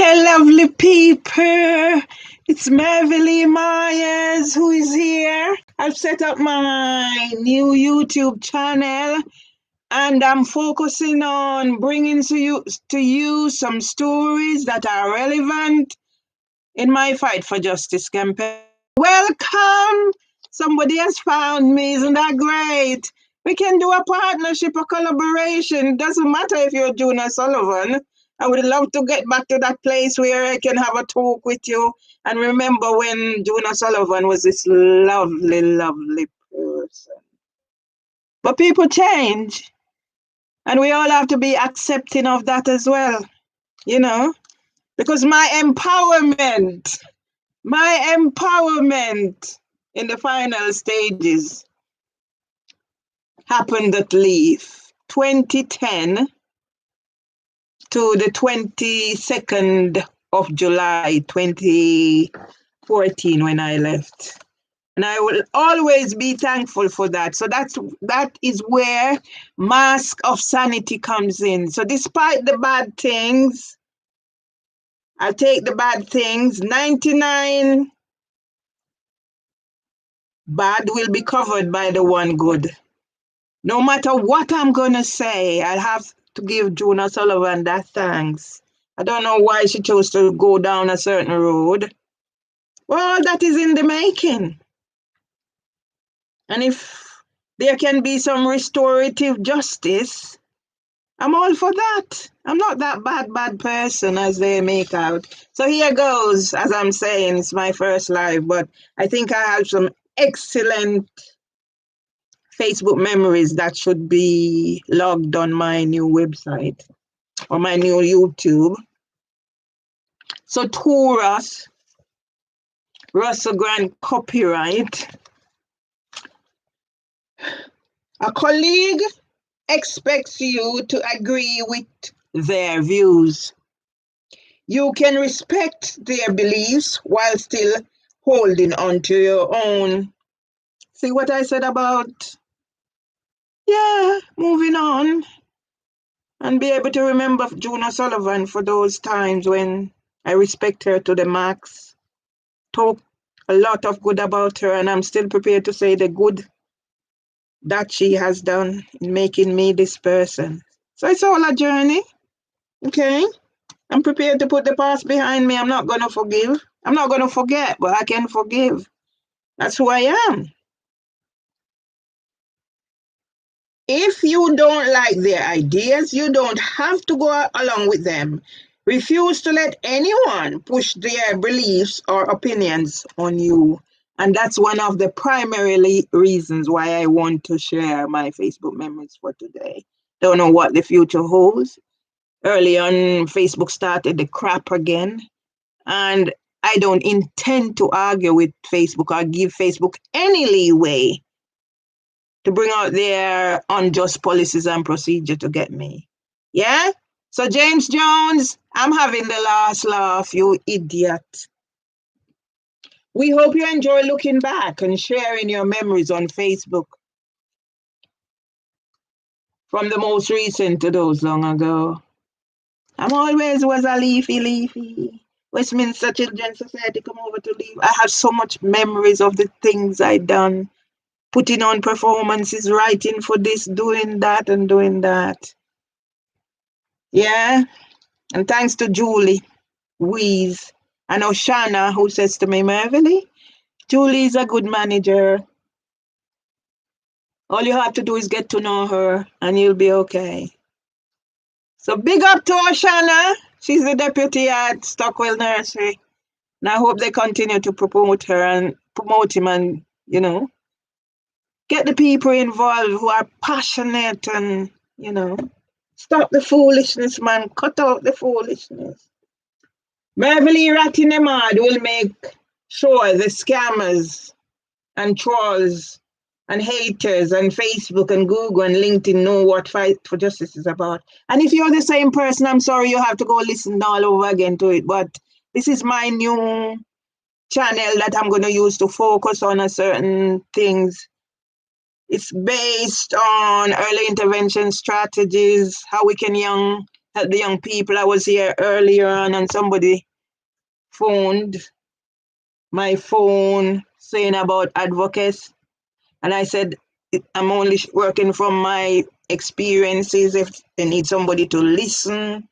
Hey, lovely people. It's Mervelee Myers who is here. I've set up my new YouTube channel and I'm focusing on bringing to you some stories that are relevant in my fight for justice campaign. Welcome. Somebody has found me. Isn't that great? We can do a partnership or collaboration. Doesn't matter if you're Juna Sullivan. I would love to get back to that place where I can have a talk with you and remember when Juna Sullivan was this lovely, lovely person. But people change, and we all have to be accepting of that as well, you know, because my empowerment in the final stages happened at least 2010 to the 22nd of July 2014 when I left. And I will always be thankful for that. So that is where mask of sanity comes in. So despite the bad things, I'll take the bad things. 99 bad will be covered by the one good. No matter what I'm going to say, I'll have to give Juna Sullivan that thanks. I don't know why she chose to go down a certain road. Well, that is in the making. And if there can be some restorative justice, I'm all for that. I'm not that bad person as they make out. So here goes, as I'm saying, it's my first live, but I think I have some excellent Facebook memories that should be logged on my new website or my new YouTube. So to Russell Grant copyright. A colleague expects you to agree with their views. You can respect their beliefs while still holding on to your own. See what I said about, moving on and be able to remember Juna Sullivan for those times when I respect her to the max, talk a lot of good about her, and I'm still prepared to say the good that she has done in making me this person. So it's all a journey, okay? I'm prepared to put the past behind me. I'm not going to forgive. I'm not going to forget, but I can forgive. That's who I am. If you don't like their ideas, you don't have to go along with them. Refuse to let anyone push their beliefs or opinions on you. And that's one of the primary reasons why I want to share my Facebook memories for today. Don't know what the future holds. Early on, Facebook started the crap again. And I don't intend to argue with Facebook or give Facebook any leeway to bring out their unjust policies and procedure to get me. Yeah? So James Jones, I'm having the last laugh, you idiot. We hope you enjoy looking back and sharing your memories on Facebook. From the most recent to those long ago. I'm always was a leafy. Westminster Children's Society come over to leave. I have so much memories of the things I done. Putting on performances, writing for this, doing that and doing that. Yeah. And thanks to Julie, Weeze, and Oshana, who says to me, Mervelee, Julie is a good manager. All you have to do is get to know her and you'll be okay. So big up to Oshana. She's the deputy at Stockwell Nursery. And I hope they continue to promote her and promote him and, get the people involved who are passionate and, stop the foolishness, man. Cut out the foolishness. Mervelee Ratty Nembhard will make sure the scammers and trolls and haters and Facebook and Google and LinkedIn know what Fight for Justice is about. And if you're the same person, I'm sorry you have to go listen all over again to it. But this is my new channel that I'm going to use to focus on a certain things. It's based on early intervention strategies, how we can help the young people. I was here earlier on and somebody phoned my phone saying about advocates. And I said, I'm only working from my experiences. If they need somebody to listen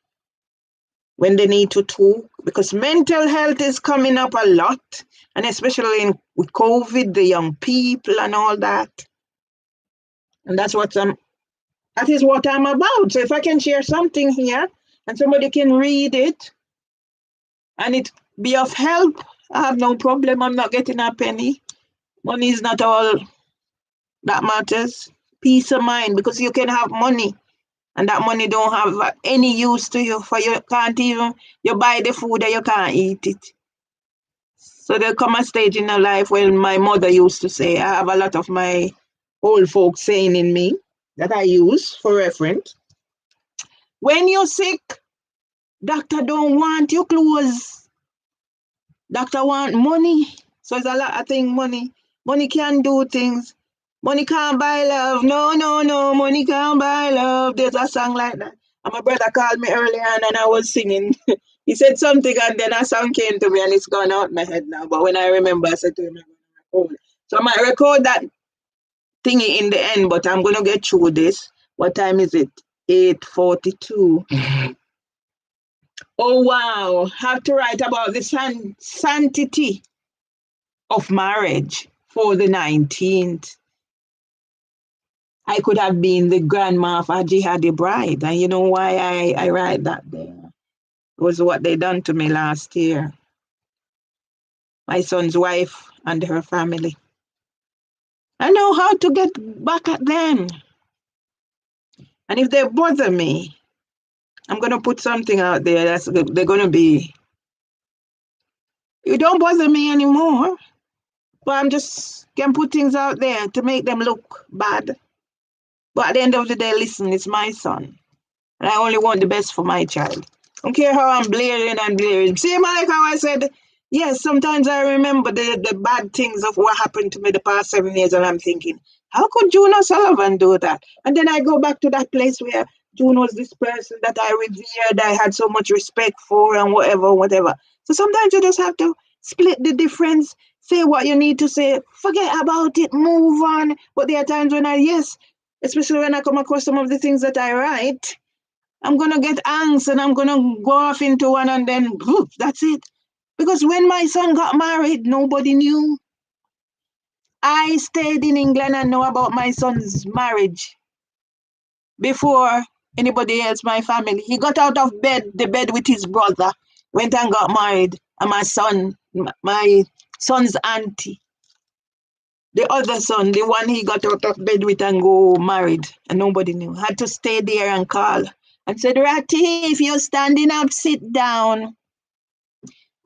when they need to talk, because mental health is coming up a lot, and especially with COVID, the young people and all that. And that is what I'm about. So if I can share something here and somebody can read it and it be of help, I have no problem. I'm not getting a penny. Money is not all that matters. Peace of mind, because you can have money and that money don't have any use to you, for you can't even, you buy the food and you can't eat it. So there come a stage in your life when my mother used to say, I have a lot of my old folks saying in me that I use for reference. When you're sick, doctor don't want your clothes. Doctor want money. So it's a lot of things, money. Money can do things. Money can't buy love. No, no, no. Money can't buy love. There's a song like that. And my brother called me earlier and I was singing. He said something and then a song came to me and it's gone out my head now. But when I remember, I said to him, I'm going to record it. So I might record that thingy in the end, but I'm going to get through this. What time is it? 8:42. Oh, wow. Have to write about the sanctity of marriage for the 19th. I could have been the grandma of a jihadi bride. And you know why I write that there? It was what they done to me last year. My son's wife and her family. I know how to get back at them. And if they bother me, I'm going to put something out there that's they're going to be, you don't bother me anymore. But I'm just can put things out there to make them look bad. But at the end of the day, listen, it's my son. And I only want the best for my child. I don't care how I'm blaring and blaring. See, like how I said, yes, sometimes I remember the bad things of what happened to me the past 7 years, and I'm thinking, how could June O'Sullivan do that? And then I go back to that place where June was this person that I revered, I had so much respect for, and whatever, whatever. So sometimes you just have to split the difference, say what you need to say, forget about it, move on. But there are times when yes, especially when I come across some of the things that I write, I'm going to get angst and I'm going to go off into one and then that's it. Because when my son got married, nobody knew. I stayed in England and know about my son's marriage before anybody else, my family. He got out of the bed with his brother, went and got married. And my son's auntie, the other son, the one he got out of bed with and go married, and nobody knew. Had to stay there and call and said, Ratty, if you're standing up, sit down.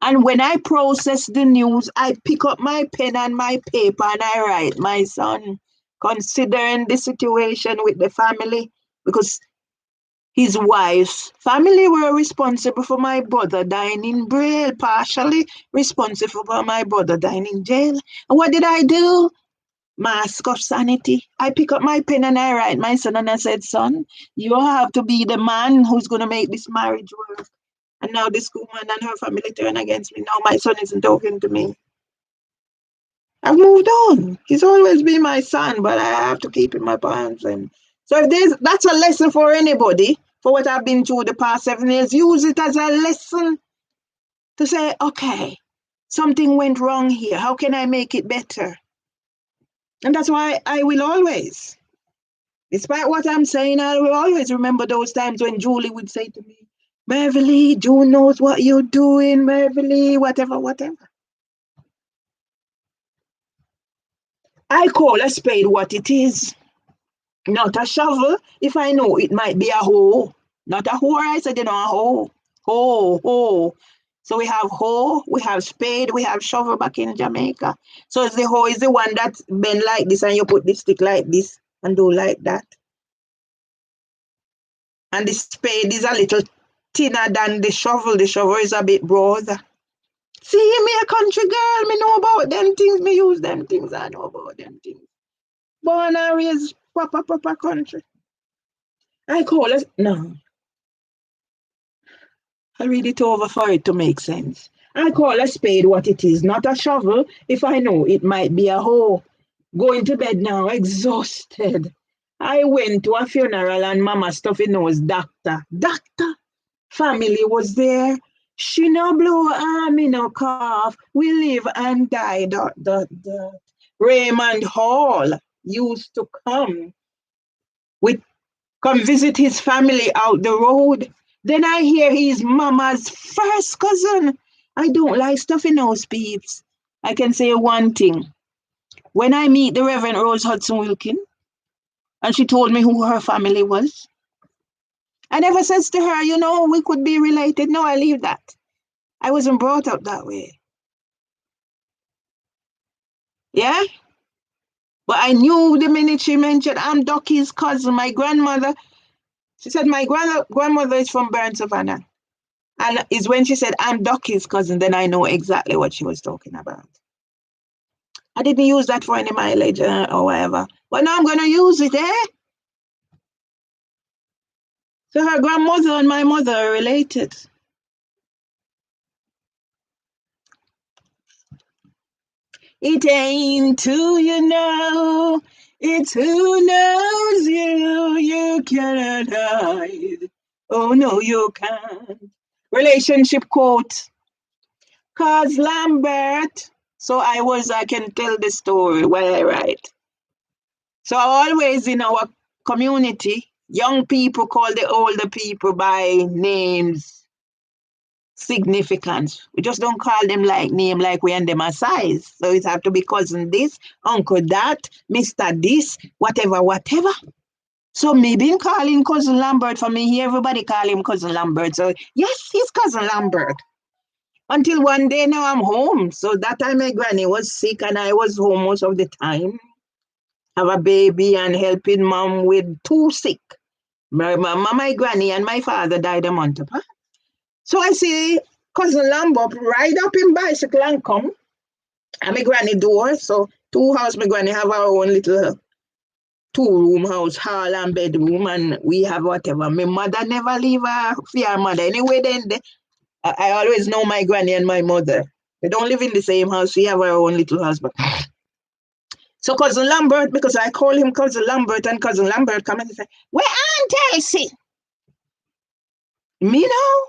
And when I process the news, I pick up my pen and my paper and I write, my son, considering the situation with the family, because his wife's family were responsible for my brother dying in jail, partially responsible for my brother dying in jail. And what did I do? Mask of sanity. I pick up my pen and I write my son and I said, son, you have to be the man who's going to make this marriage work. And now this woman and her family turn against me. Now my son isn't talking to me. I've moved on. He's always been my son, but I have to keep in my palms. And so if that's a lesson for anybody, for what I've been through the past 7 years, use it as a lesson to say, okay, something went wrong here. How can I make it better? And that's why I will always, despite what I'm saying, I will always remember those times when Julie would say to me, Mervelee, June knows what you're doing, Mervelee, whatever, whatever. I call a spade what it is, not a shovel, if I know it might be a hoe. Not a hoe, I said, a hoe. Hoe. So we have hoe, we have spade, we have shovel back in Jamaica. So the hoe is the one that bend like this and you put the stick like this and do like that. And the spade is a little thinner than the shovel. The shovel is a bit broader. See, me a country girl, me know about them things, me use them things, I know about them things. Born and raised proper country. I call it, no. I'll read it over for it to make sense. I call a spade what it is, not a shovel, if I know it might be a hoe. Going to bed now, exhausted. I went to a funeral and Mama Stuffy Nose doctor. Family was there. She no blow arm, me no cough. We live and die. Dot. Raymond Hall used to with come visit his family out the road. Then I hear he's Mama's first cousin. I don't like Stuffy Nose peeps. I can say one thing. When I meet the Reverend Rose Hudson Wilkin, and she told me who her family was, I never says to her, we could be related. No, I leave that. I wasn't brought up that way. Yeah? But I knew the minute she mentioned I'm Ducky's cousin, my grandmother. She said my grandmother is from Burn Savannah. And it's when she said I'm Ducky's cousin, then I know exactly what she was talking about. I didn't use that for any mileage or whatever. But now I'm going to use it, eh? So her grandmother and my mother are related. It ain't who you know, it's who knows you. You cannot hide. Oh, no, you can't. Relationship quote. Cause Lambert. So I can tell the story while I write. So always in our community, young people call the older people by names, significance. We just don't call them like name like we and them a size. So it have to be cousin this, uncle that, Mr. this, whatever. So me been calling cousin Lambert for me here, everybody call him cousin Lambert. So yes, he's cousin Lambert. Until one day now I'm home. So that time my granny was sick and I was home most of the time. Have a baby and helping mom with two sick. My granny and my father died a month apart. So I see cousin Lambert ride up in bicycle and come. And my granny door. So two house, my granny have our own little two-room house, hall and bedroom, and we have whatever. My mother never leave her for her mother. Anyway, I always know my granny and my mother. They don't live in the same house. We have our own little house. But so cousin Lambert, because I call him cousin Lambert, and cousin Lambert come and say, "Where Aunt Elsie?" Me know.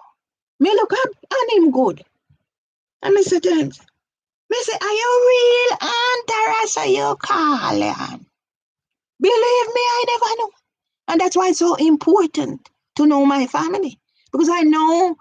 Me look up and him good. And me say to him, me say, "Are you real Aunt Teresa you call him?" Believe me, I never know. And that's why it's so important to know my family. Because I know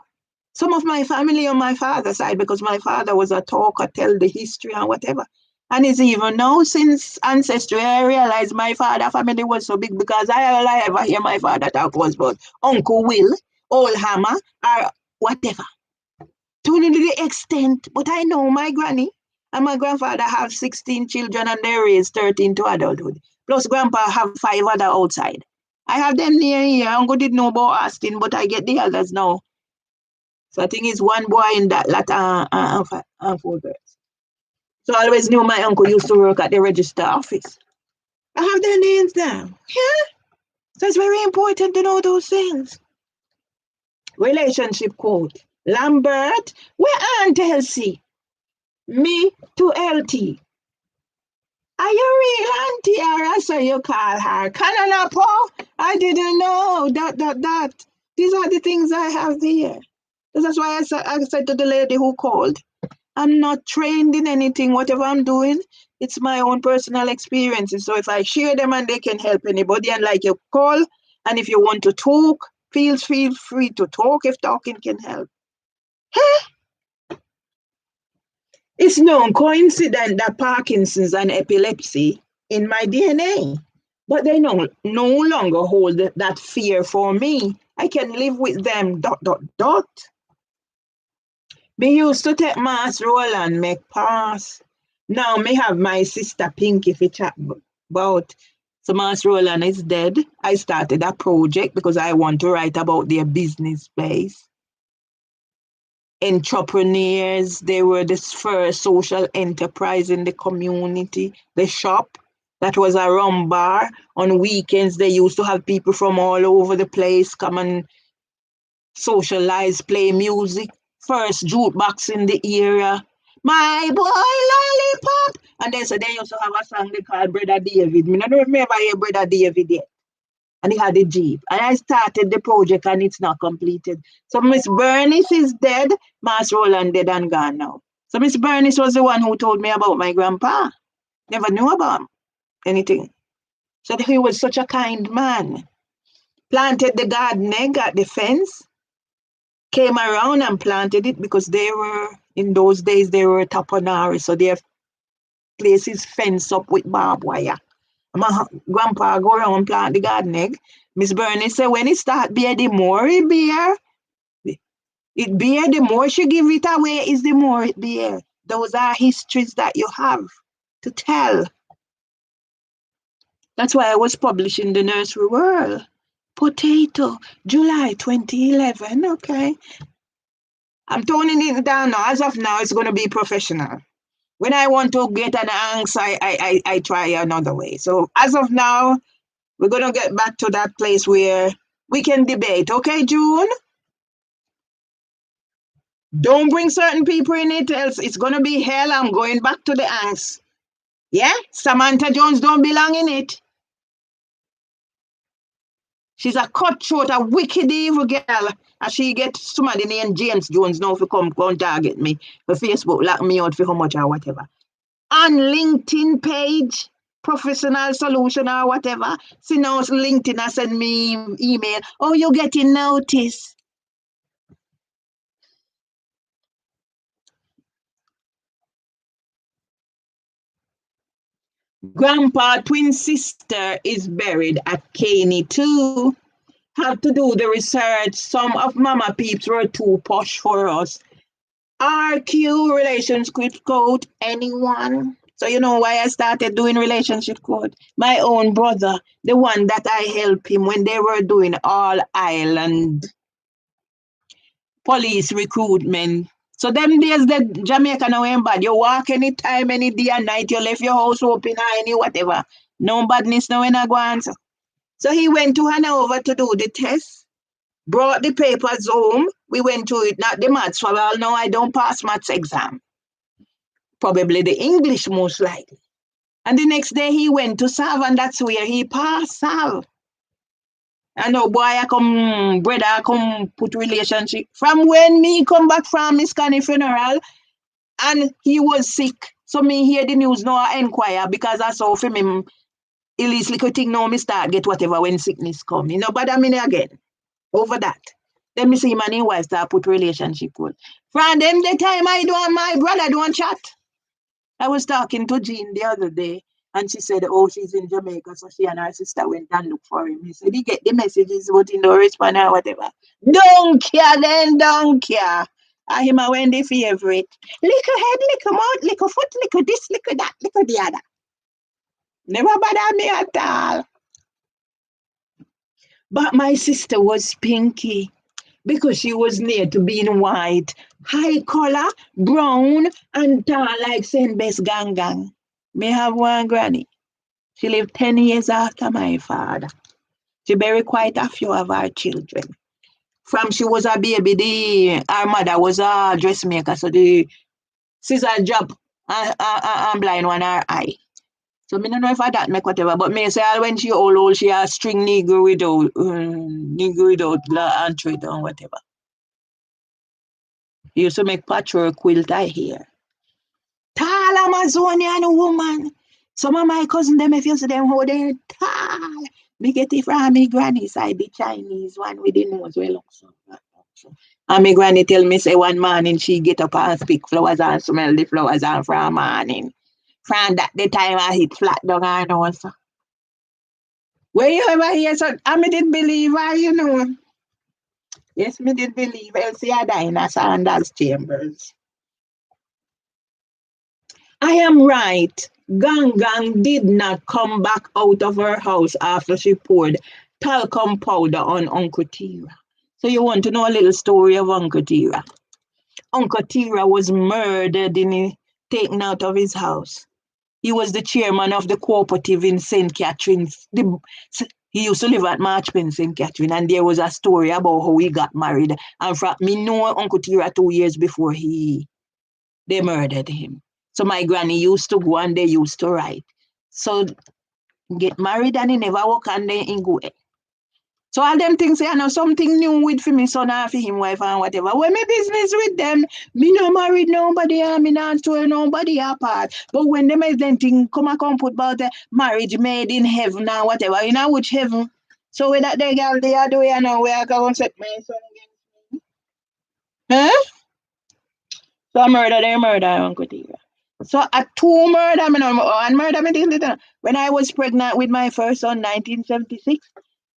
some of my family on my father's side, because my father was a talker, tell the history and whatever. And it's even now since ancestry, I realized my father family was so big because all I ever hear my father talk was about Uncle Will, Old Hammer, or whatever. To the extent, but I know my granny and my grandfather have 16 children and they raised 13 to adulthood. Plus grandpa have 5 other outside. I have them near here. Uncle didn't know about Austin, but I get the others now. So I think it's one boy in that lot and 4 girls. So I always knew my uncle used to work at the register office. I have their names down. Yeah? So it's very important to know those things. Relationship quote. Lambert, where Aunt Elsie? Me to LT. Are you real Auntie or as you call her? Cananapo? I didn't know. That. These are the things I have there. That's why I said to the lady who called, I'm not trained in anything. Whatever I'm doing, it's my own personal experiences. So if I share them and they can help anybody, and like you call, and if you want to talk, feel free to talk if talking can help. It's no coincidence that Parkinson's and epilepsy in my DNA, but they no longer hold that fear for me. I can live with them. ... Me used to take mass roll and make pass. Now me have my sister Pinky for chat about. So Mass Roland is dead. I started a project because I want to write about their business space. Entrepreneurs, they were the first social enterprise in the community. The shop, that was a rum bar. On weekends, they used to have people from all over the place come and socialize, play music. First jukebox in the area. My boy lollipop. And they said they used to have a song they called Brother David. I don't remember your Brother David yet. And he had a Jeep. And I started the project and it's not completed. So Miss Bernice is dead. Mas Roland dead and gone now. So Miss Bernice was the one who told me about my grandpa. Never knew about anything. So he was such a kind man. Planted the garden egg at the fence. Came around and planted it because they were, in those days, they were taponari. So their places fenced up with barbed wire. My grandpa go around and plant the garden egg. Miss Bernie said when it start bear, the more it bear. It bear, the more she give it away is the more it bear. Those are histories that you have to tell. That's why I was published in the Nursery World. Potato, July 2011. Okay. I'm toning it down now. As of now, it's going to be professional. When I want to get an answer, I try another way. So as of now, we're going to get back to that place where we can debate. Okay, June? Don't bring certain people in it, else it's going to be hell. I'm going back to the angst. Yeah? Samantha Jones don't belong in it. She's a cutthroat, a wicked, evil girl. And she get somebody named James Jones now to come target me for Facebook, lock me out for how much or whatever. On LinkedIn page, professional solution or whatever. See now LinkedIn I send me email. Oh, you're getting notice. Grandpa twin sister is buried at Caney too. Have to do the research. Some of Mama peeps were too posh for us. RQ relationship code, anyone? So you know why I started doing relationship code? My own brother, the one that I helped him when they were doing all island police recruitment. So them days that Jamaica now ain't bad. You walk anytime, any day and night, you left your house open or any whatever. No badness now when I go answer. So he went to Hanover to do the test. Brought the papers home. We went to it, not the maths. For all now, I don't pass maths exam. Probably the English most likely. And the next day he went to Sav, and that's where he passed Sav. And no boy, brother, I come put relationship. From when me come back from Miss Connie funeral, and he was sick. So me hear the news now, I inquire, because I saw from him, at least little thing now, me start get whatever when sickness come. You know, but I mean again. Over that. Then me see him and his wife start put relationship code. From them the time I do and my brother don't chat. I was talking to Jean the other day and she said, oh, she's in Jamaica. So she and her sister went and looked for him. He said, he get the messages, but he don't respond or whatever. Don't care then, don't care. And him I went the favorite. Little head, little mouth, little foot, little this, little that, little the other. Never bother me at all. But my sister was pinky because she was near to being white, high color, brown, and tall like Saint Bess Gang Gang. Me have one granny. She lived 10 years after my father. She buried quite a few of her children. From she was a baby, her mother was a dressmaker, so the scissor drop and blind one her eye. So me don't know if I that make whatever, but me say when she old, she a string nigger without and thread and whatever. He used to make patchwork quilt I hear. Tall Amazonian woman. Some of my cousins them if you see them how they tall. Me get it from me granny side, the Chinese one with the nose well so. And my granny tell me say one morning she get up and pick flowers and smell the flowers and from morning. From that the time I hit flat down and also. Where you ever hear so I did believe her, you know. Yes, me did believe Elsie had died in a Sandals Chambers. I am right. Gang Gang did not come back out of her house after she poured talcum powder on Uncle Tira. So you want to know a little story of Uncle Tira? Uncle Tira was murdered taken out of his house. He was the chairman of the cooperative in St. Catharines. He used to live at Marchpen, St. Catherine, and there was a story about how he got married. And from me know Uncle Tira 2 years before they murdered him. So my granny used to go and they used to write. So get married and he never walk and then he go. So all them things say, I know something new with for me son and for him wife and whatever. When me business with them, me no married nobody and me not to nobody apart. But when them is then thing come and come put about the marriage made in heaven and whatever, you know which heaven? So with that they girl they are doing now where I go and set my son against me. Huh? So they murder Uncle Tira. So a two murder me no one murder me didn't. When I was pregnant with my first son, 1976.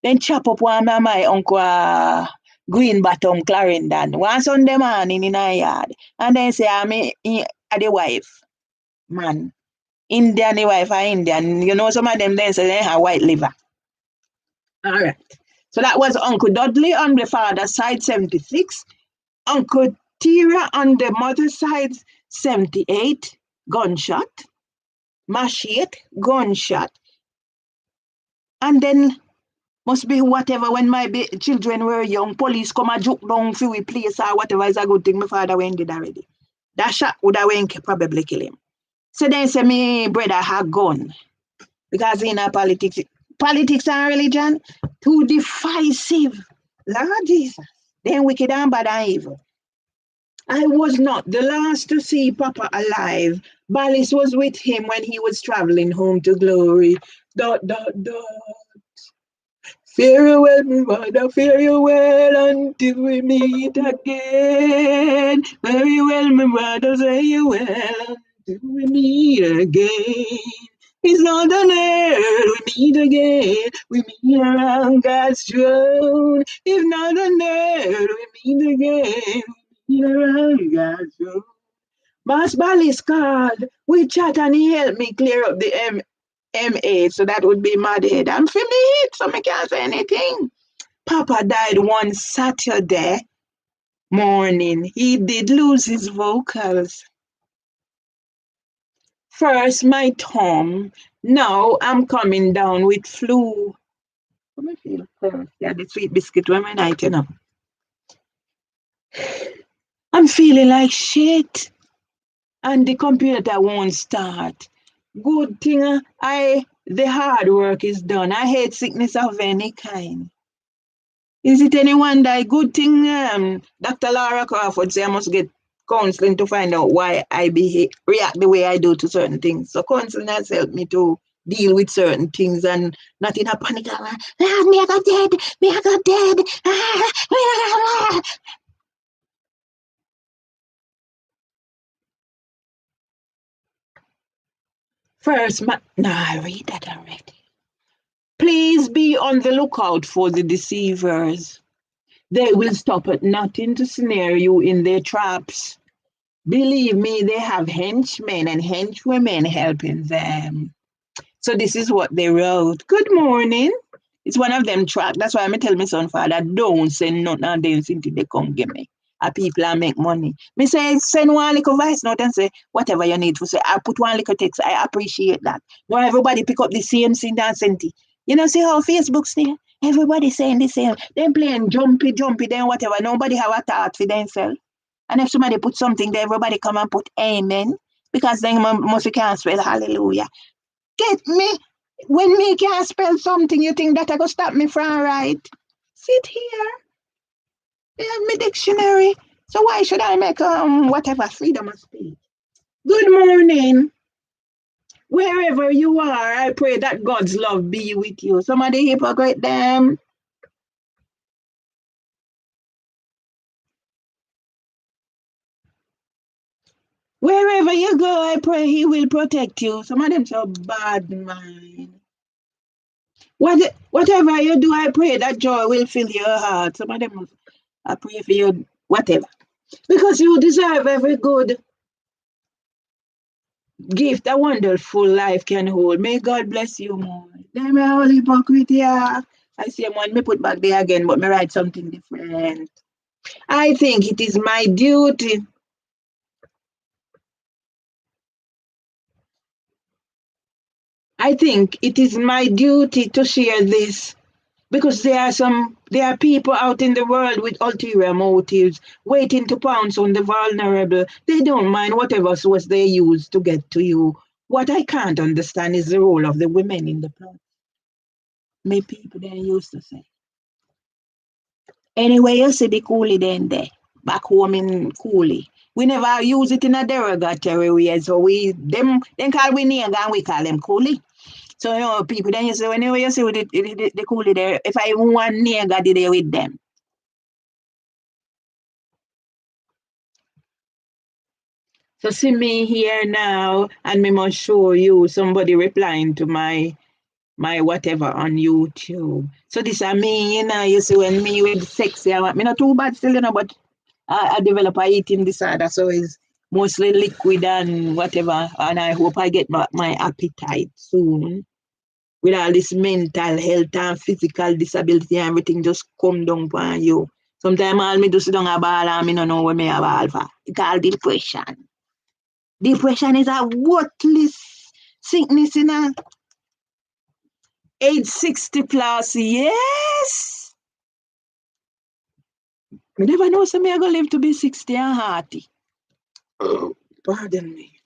Then chop up one of my uncle Green Bottom Clarendon. One Sunday morning in a yard. And then say I'm the wife. Man. Indian the wife are Indian. You know some of them then say they have white liver. Alright. So that was Uncle Dudley on the father's side, 76. Uncle Tira on the mother's side, 78. Gunshot. Machete. Gunshot. And then must be whatever when my children were young, police come and joke down for we place or whatever is a good thing my father went did already. That shot would have went probably kill him. So then say me brother had gun. Because in our politics and religion, too divisive. Lord Jesus. Then wicked and bad and evil. I was not the last to see Papa alive. Ballis was with him when he was traveling home to glory. Dot, dot, dot. Fare you well, my mother, fare you well until we meet again. Very well, my mother, fare you well until we meet again. It's not on earth we meet again. We meet around God's throne. If not on earth we meet again. We meet around God's throne. Boss Bally's called. We chat and he helped me clear up the M8, so that would be mad head. I'm for me, so I can't say anything. Papa died one Saturday morning. He did lose his vocals. First my thumb. Now I'm coming down with flu. How me feel first? Yeah, the sweet biscuit when my night, you know. I'm feeling like shit. And the computer won't start. Good thing the hard work is done. I hate sickness of any kind. Is it any wonder? Good thing Dr. Laura Crawford say I must get counseling to find out why I react the way I do to certain things. So counseling has helped me to deal with certain things and not in a panic. Me I got dead. Me I got dead. First, no, I read that already. Please be on the lookout for the deceivers. They will stop at nothing to snare you in their traps. Believe me, they have henchmen and henchwomen helping them. So this is what they wrote. Good morning. It's one of them track. That's why I tell my son, father, don't send nothing and then until they come get me. People and make money. Me say, send one little voice note and say, whatever you need to say. I put one little text. I appreciate that. Now everybody pick up the same thing and send it. You know, see how Facebook's there? Everybody saying the same. They playing jumpy, then whatever. Nobody have a thought for themselves. And if somebody put something there, everybody come and put amen. Because then must can't spell hallelujah. Get me? When me can't spell something, you think that I go stop me from write? Sit here. I have my dictionary. So why should I make whatever freedom of speech? Good morning. Wherever you are, I pray that God's love be with you. Some of the hypocrite them. Wherever you go, I pray he will protect you. Some of them so bad, man. Whatever you do, I pray that joy will fill your heart. Some of them, I pray for you, whatever. Because you deserve every good gift a wonderful life can hold. May God bless you more. Them all hypocrite, yeah. I see one me put back there again, but me write something different. I think it is my duty. I think it is my duty to share this Because there are people out in the world with ulterior motives waiting to pounce on the vulnerable. They don't mind whatever source they use to get to you. What I can't understand is the role of the women in the plot. May people then used to say. Anyway, you see the coolie then there. Back home in coolie. We never use it in a derogatory way. So them call we nigga and we call them coolie. So people then you say whenever you see with the coolie there, if I even want nigga did there with them. So see me here now, and me must show you somebody replying to my whatever on YouTube. So this is me, you see when me with sexy, me not too bad still, but I develop a eating disorder, so it's mostly liquid and whatever, and I hope I get back my appetite soon. With all this mental health and physical disability and everything just come down upon you. Sometimes all me do sit down a ball and me don't know what me a ball for. It's called depression. Depression is a worthless sickness in a age 60 plus. Yes. Me never know so me I gonna live to be 60 and hearty. Oh, pardon me.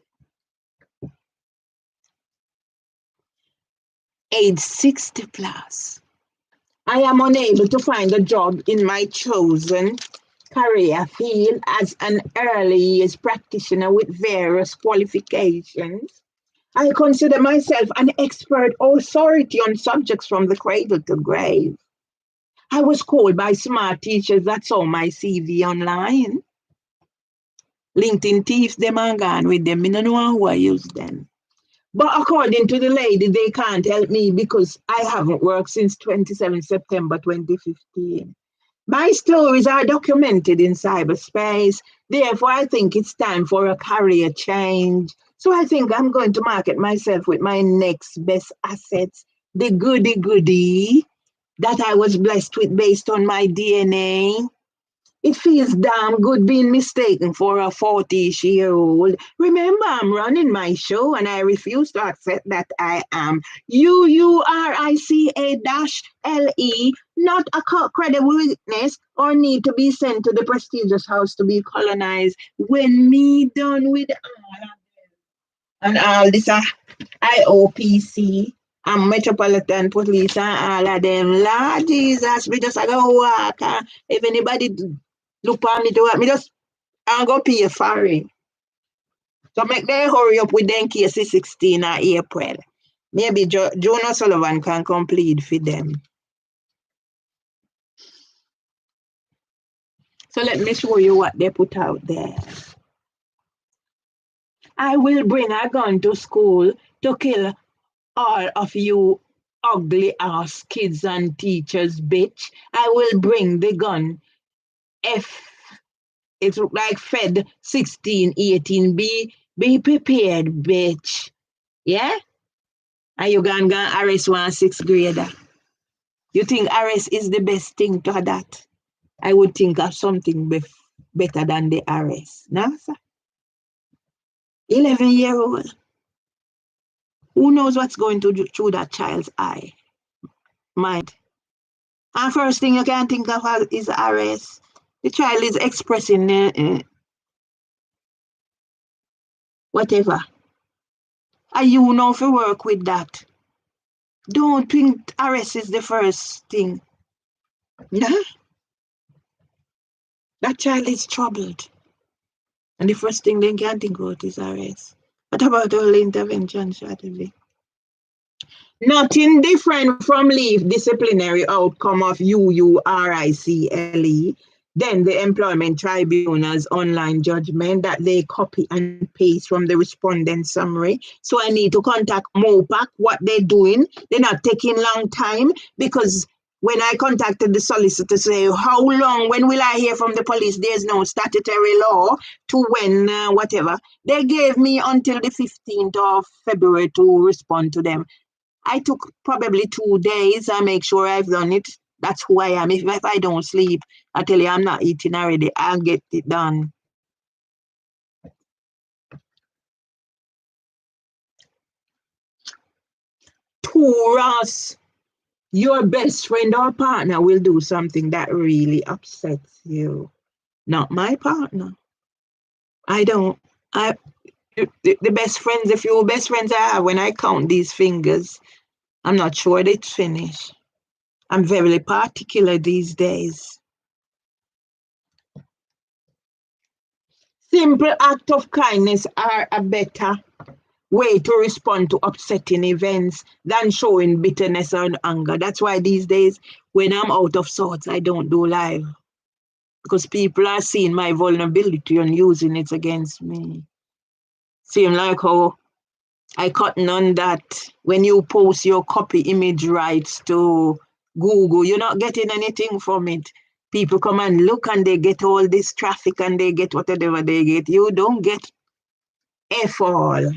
Age 60 plus. I am unable to find a job in my chosen career field as an early years practitioner with various qualifications. I consider myself an expert authority on subjects from the cradle to grave. I was called by smart teachers that saw my CV online. LinkedIn thieves them and gone with them. I don't know who I use them. But according to the lady, they can't help me because I haven't worked since 27 September 2015. My stories are documented in cyberspace. Therefore, I think it's time for a career change. So I think I'm going to market myself with my next best assets, the goody goody that I was blessed with based on my DNA. It feels damn good being mistaken for a 40-year-old. Remember, I'm running my show and I refuse to accept that I am UURICA-LE, not a credible witness or need to be sent to the prestigious house to be colonized. When me done with all this IOPC and Metropolitan Police and all of them, Lord Jesus, we just go walk. If anybody look on me to what me just I'm go pay for it. So make them hurry up with them cases 16 of April. Maybe Jonah Sullivan can complete for them. So let me show you what they put out there. I will bring a gun to school to kill all of you ugly ass kids and teachers, bitch. I will bring the gun. If it's like Fed 1618, be prepared, bitch. Yeah? And you gonna arrest one sixth grader. You think arrest is the best thing to that? I would think of something better than the arrest. No, sir. 11-year-old. Who knows what's going through that child's mind? And first thing you can think of is arrest. The child is expressing whatever. And you know if you work with that. Don't think arrest is the first thing. No? That child is troubled. And the first thing they can think about is arrest. What about early intervention strategy? Nothing different from leave disciplinary outcome of UURICLE, then the Employment Tribunal's online judgment that they copy and paste from the respondent summary. So I need to contact MOPAC, what they're doing. They're not taking long time because when I contacted the solicitor to say, how long, when will I hear from the police? There's no statutory law to when, whatever. They gave me until the 15th of February to respond to them. I took probably 2 days. I make sure I've done it. That's who I am. If I don't sleep, I tell you I'm not eating already. I'll get it done. Taurus. Your best friend or partner will do something that really upsets you. Not my partner. I don't. I the best friends, the few best friends I have, when I count these fingers, I'm not sure they'd finish. I'm very particular these days. Simple act of kindness are a better way to respond to upsetting events than showing bitterness and anger. That's why these days, when I'm out of sorts, I don't do live because people are seeing my vulnerability and using it against me. Seem like how I cotton on that when you post your copy image rights to Google, you're not getting anything from it. People come and look and they get all this traffic and they get whatever they get. You don't get F all.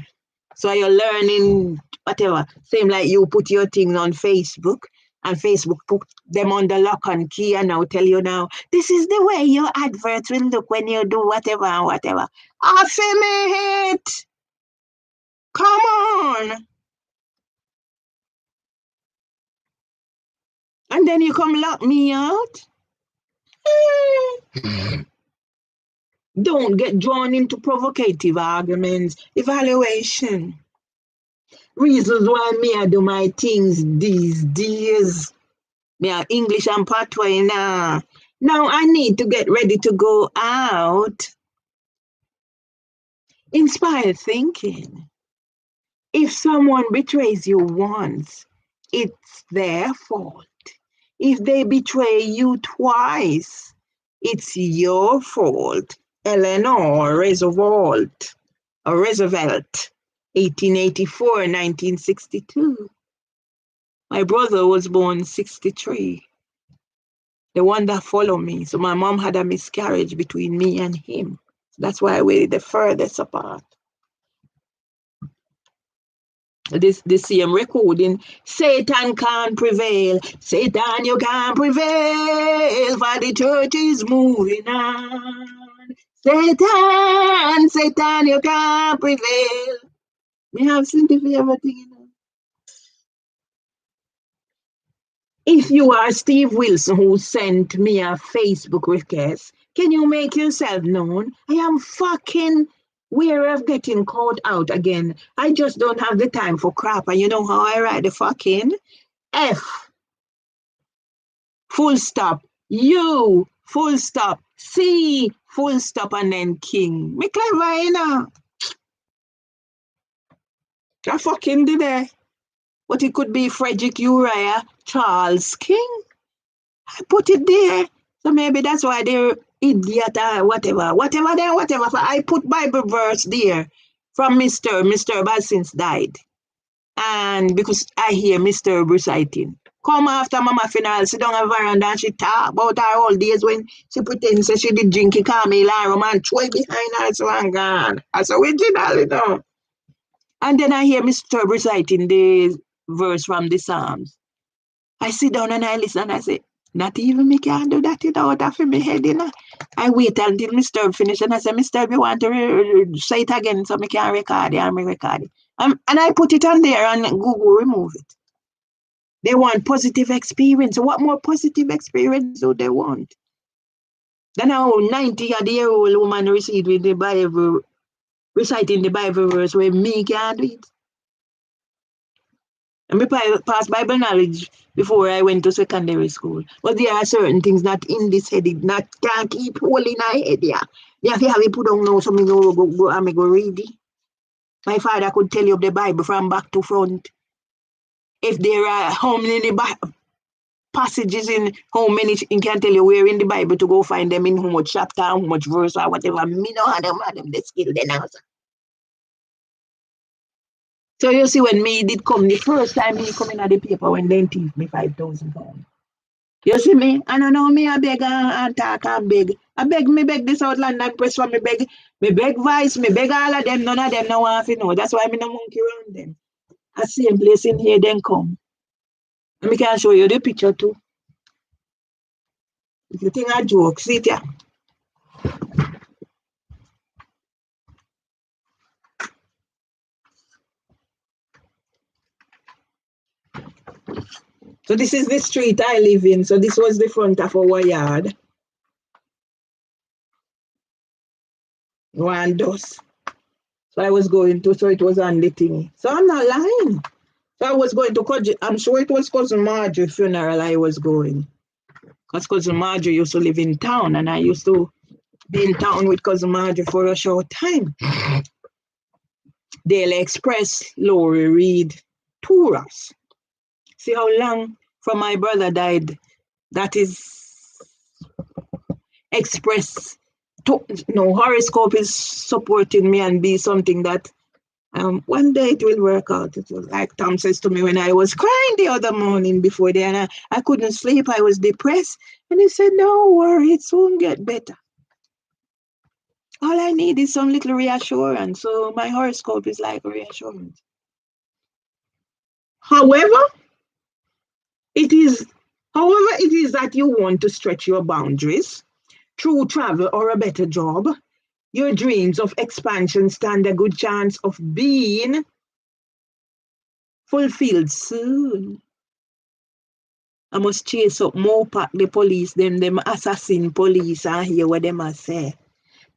So you're learning whatever. Same like you put your things on Facebook and Facebook put them on the lock and key and now tell you now, this is the way your adverts will look when you do whatever and whatever. Affirmate! Come on! And then you come lock me out? Don't get drawn into provocative arguments. Evaluation. Reasons why me I do my things these days. Me are English and pathway now. Now I need to get ready to go out. Inspired thinking. If someone betrays you once, it's their fault. If they betray you twice, it's your fault. Eleanor Roosevelt, 1884, 1962. My brother was born 63. The one that followed me. So my mom had a miscarriage between me and him. That's why we're the furthest apart. This same recording, Satan can't prevail. Satan, you can't prevail, for the church is moving on. Satan, you can't prevail. We have sympathy for everything, you know. If you are Steve Wilson who sent me a Facebook request, can you make yourself known? I am fucking weary of getting caught out again. I just don't have the time for crap. And you know how I write the fucking F, full stop, U, full stop, C, full stop, and then King. Me clever, you know. I fucking did it. But it could be Frederick Uriah Charles King. I put it there. So maybe that's why they're idiot or whatever. So I put Bible verse there from Mr. has since died. And because I hear Mr. reciting. Come after Mama funeral, sit down on veranda and she talk about her old days when she pretends that she did drink Camille and man throw behind her so and gone. That's original, you know. And then I hear Mr. reciting the verse from the Psalms. I sit down and I listen and I say, not even me can do that, you know, out of my head, you know. I wait until Mr. finish and I say, Mr. you want to say it again so me can record it and me record it. And I put it on there and Google remove it. They want positive experience. So what more positive experience do they want? Then a 90-year-old woman receiving the Bible, reciting the Bible verse where me can't do it. And I passed Bible knowledge before I went to secondary school. But there are certain things not in this head, it not can't keep holding my head, yeah. You have to have it put on now so me go and me go read it. My father could tell you the Bible from back to front. If there are how many passages in how many, he can tell you where in the Bible to go find them in how much chapter, how much verse or whatever. Me no have them the skill then also. So you see when me did come, the first time me come in at the paper when they thief me £5,000. You see me? I don't know me, I beg and talk and beg. I beg me beg this outland and press for me beg vice, me beg all of them, none of them no want to know. That's why me no monkey around them. I see a place in here, then come. And me can show you the picture too. If you think I joke, see it here. So this is the street I live in. So this was the front of our yard. One dust. So I was going to, so it was on the thingy. So I'm not lying. So I was going to, I'm sure it was Cousin Marjorie's funeral I was going. Because Cousin Marjorie used to live in town and I used to be in town with Cousin Marjorie for a short time. Daily Express, Lori Reed, Tours. See how long from my brother died. That is Express. No, horoscope is supporting me and be something that one day it will work out. It will, like Tom says to me when I was crying the other morning before then, and I couldn't sleep. I was depressed. And he said, "Don't worry, it soon get better. All I need is some little reassurance." So my horoscope is like reassurance. However, it is that you want to stretch your boundaries through travel or a better job, your dreams of expansion stand a good chance of being fulfilled soon. I must chase up more pack the police, them assassin police, and hear what them a say.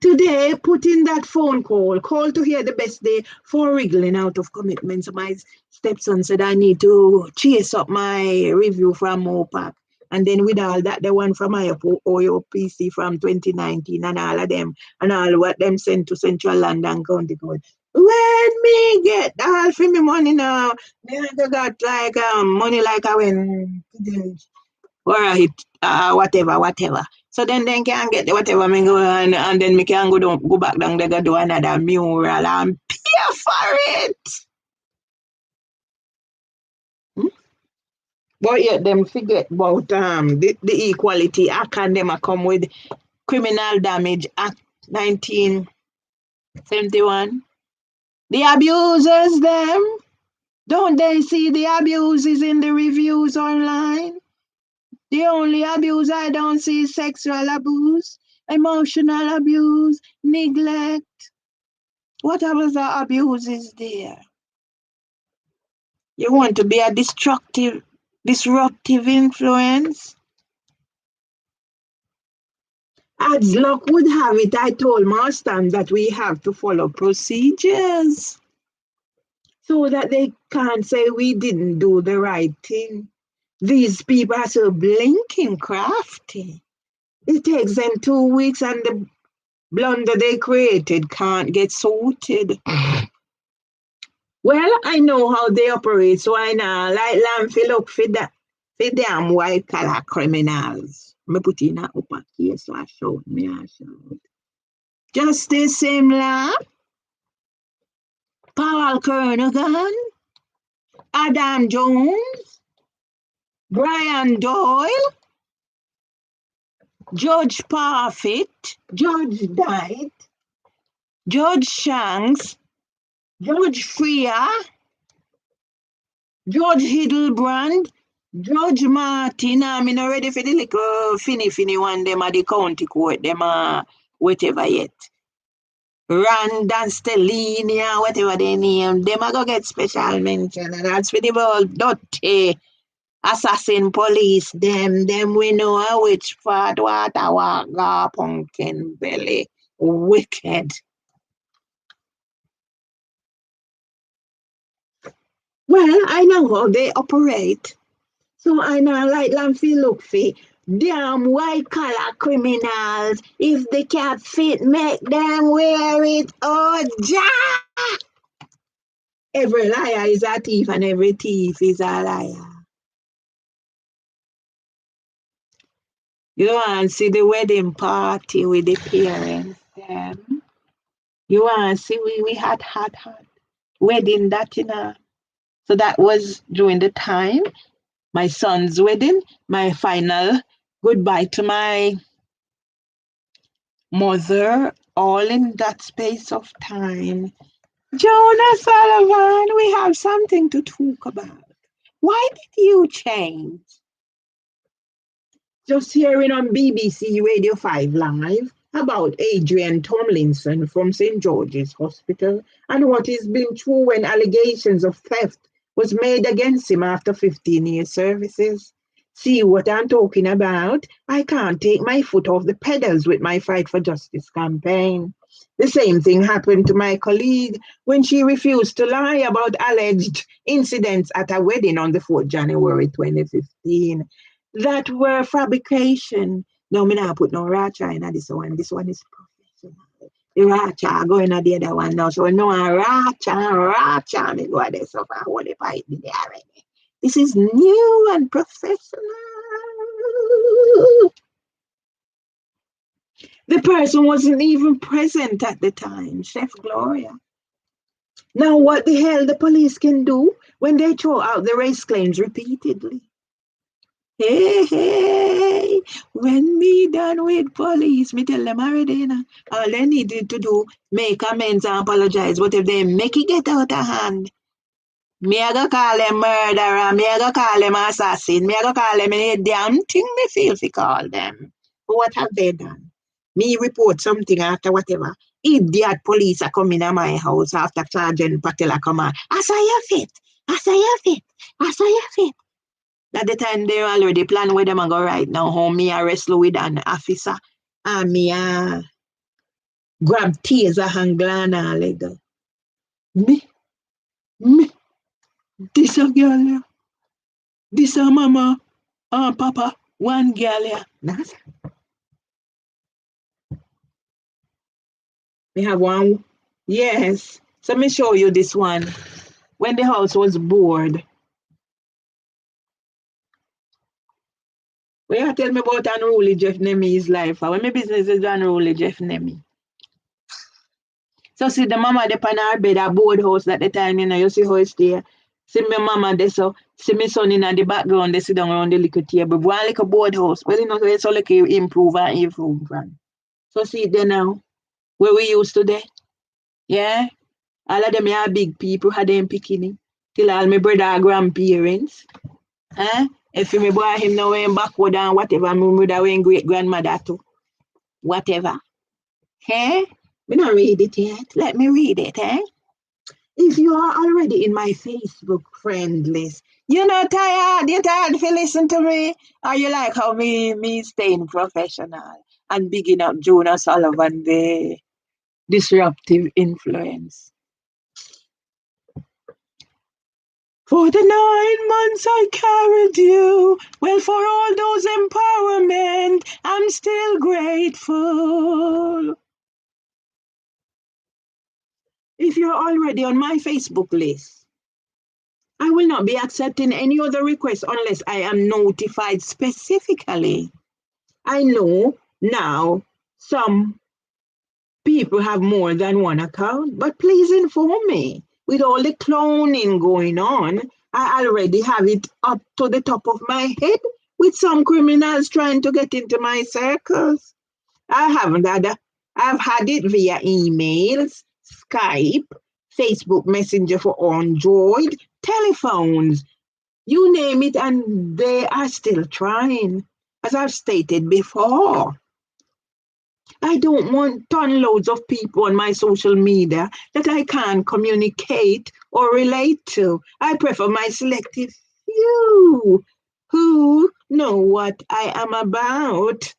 Today, put in that phone call to hear the best day for wriggling out of commitments. My stepson said I need to chase up my review from Mopac. And then with all that, the one from OYOPC from 2019 and all of them, and all what them sent to Central London County Court. When me get all for me money now, me got like money like I went or whatever. So then can get the whatever me go and then me can go back down there do another mural and pay for it. But yet them forget about the Equality Act and them come with Criminal Damage Act 1971. The abusers them. Don't they see the abuses in the reviews online? The only abuse I don't see is sexual abuse, emotional abuse, neglect. What other abuse is there? You want to be a disruptive influence? As luck would have it, I told Marston that we have to follow procedures so that they can't say we didn't do the right thing. These people are so blinking crafty. It takes them 2 weeks and the blunder they created can't get sorted. Well, I know how they operate, so I know like landfill up for damn white collar criminals. Me put in a upper case so I shout. Justice Simla, Paul Kernaghan, Adam Jones, Brian Doyle, Judge Parfit, Judge Dight, Judge Shanks, Judge Freya, Judge Hiddlebrand, Judge Martin. I'm not ready for the little finny one, them at the county court, them whatever yet. Rand and Stellini, whatever they name, them are going to get special mention. And that's for the world dirty assassin police, them we know which part, water, walk, pumpkin belly, wicked. Well, I know how they operate. So I know like landfill look for damn white collar criminals. If they can't fit, make them wear it. Oh, ja! Every liar is a thief and every thief is a liar. You want to see the wedding party with the parents, them. You want to see we had wedding that, So that was during the time, my son's wedding, my final goodbye to my mother, all in that space of time. Jonah Sullivan, we have something to talk about. Why did you change? Just hearing on BBC Radio 5 Live about Adrian Tomlinson from St. George's Hospital and what he's been through when allegations of theft was made against him after 15 years services. See what I'm talking about? I can't take my foot off the pedals with my Fight for Justice campaign. The same thing happened to my colleague when she refused to lie about alleged incidents at a wedding on the 4th January 2015 that were fabrication. No, me not put no racha in this one. This one is professional. The racha going on the other one now. So no racha, me go there so far hold the pipe there already. This is new and professional. The person wasn't even present at the time, Chef Gloria. Now, what the hell the police can do when they throw out the race claims repeatedly? Hey, when me done with police, me tell them already, you know, all they needed to do, make amends and apologize. But if they make it get out of hand, me I go call them murderer, me I go call them assassin, me I go call them any damn thing me feel to call them. What have they done? Me report something after whatever. Idiot police are coming to my house after Sergeant Patel come on. I saw your fit. I saw your fit. I saw your fit. At the time they already plan where them a go right now. How me a wrestle with an officer. And me a grab taser and gland and let go. Me. This a girl here. This a mama and papa. One girl here. That's we have one. Yes. So me show you this one. When the house was bored. When you tell me about unruly Jeff Nemi's life, when my business is unruly Jeff Nemi. So see the mama dey on her bed, a board house at the time, you know, you see how it's there. See my mama there, so see my son in the background, they sit down around the little table. One little board house. Well, you know, it's so like you improve and improve from. So see it there now, where we used to there. Yeah? All of them are big people, had them picking till all my brother and grandparents. If me boy him now in backward and whatever, my brother and great grandmother too. Whatever. Hey? Me not read it yet. Let me read it, If you are already in my Facebook friend list, you're not tired, you're tired if you listen to me. Or you like how me staying professional and bigging up Jonah Sullivan, the disruptive influence. For the 9 months I carried you, well, for all those empowerment, I'm still grateful. If you're already on my Facebook list, I will not be accepting any other request unless I am notified specifically. I know now some people have more than one account, but please inform me. With all the cloning going on, I already have it up to the top of my head with some criminals trying to get into my circles. I've had it via emails, Skype, Facebook Messenger for Android, telephones, you name it, and they are still trying, as I've stated before. I don't want loads of people on my social media that I can't communicate or relate to. I prefer my selective few who know what I am about.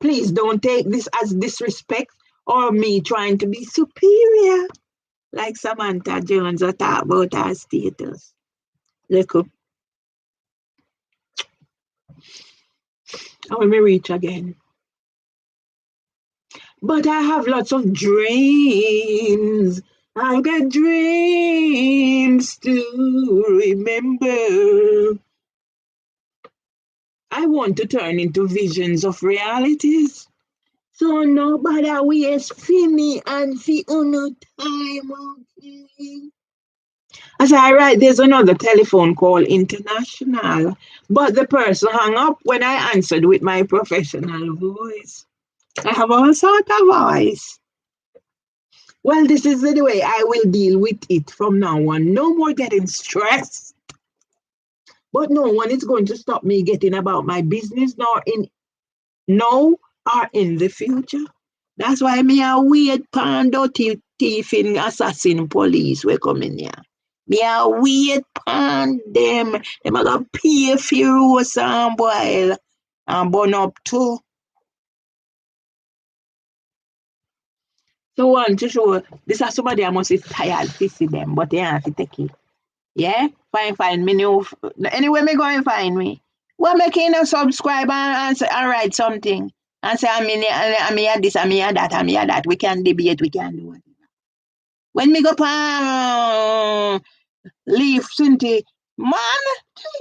Please don't take this as disrespect or me trying to be superior, like Samantha Jones or talk about her status. Look, I will me reach again. But I have lots of dreams. I've got dreams to remember. I want to turn into visions of realities. So nobody waste for me and for no time, okay? As I write, there's another telephone call international, but the person hung up when I answered with my professional voice. I have all sort of voice. Well, this is the way I will deal with it from now on. No more getting stressed. But no one is going to stop me getting about my business, now or in the future. That's why me a weird pando thieving assassin police we come in here. Me a wait pon them. Them a go pay for roast and boil and burn up too. So one to show this is somebody I must be tired to see them, but they have to take it. Yeah? Find me new anyway me go and find me. What making a subscribe and say and write something and say I'm here this, I'm here that, I'm here that. We can debate, we can do it. When me go leave Cinti, man,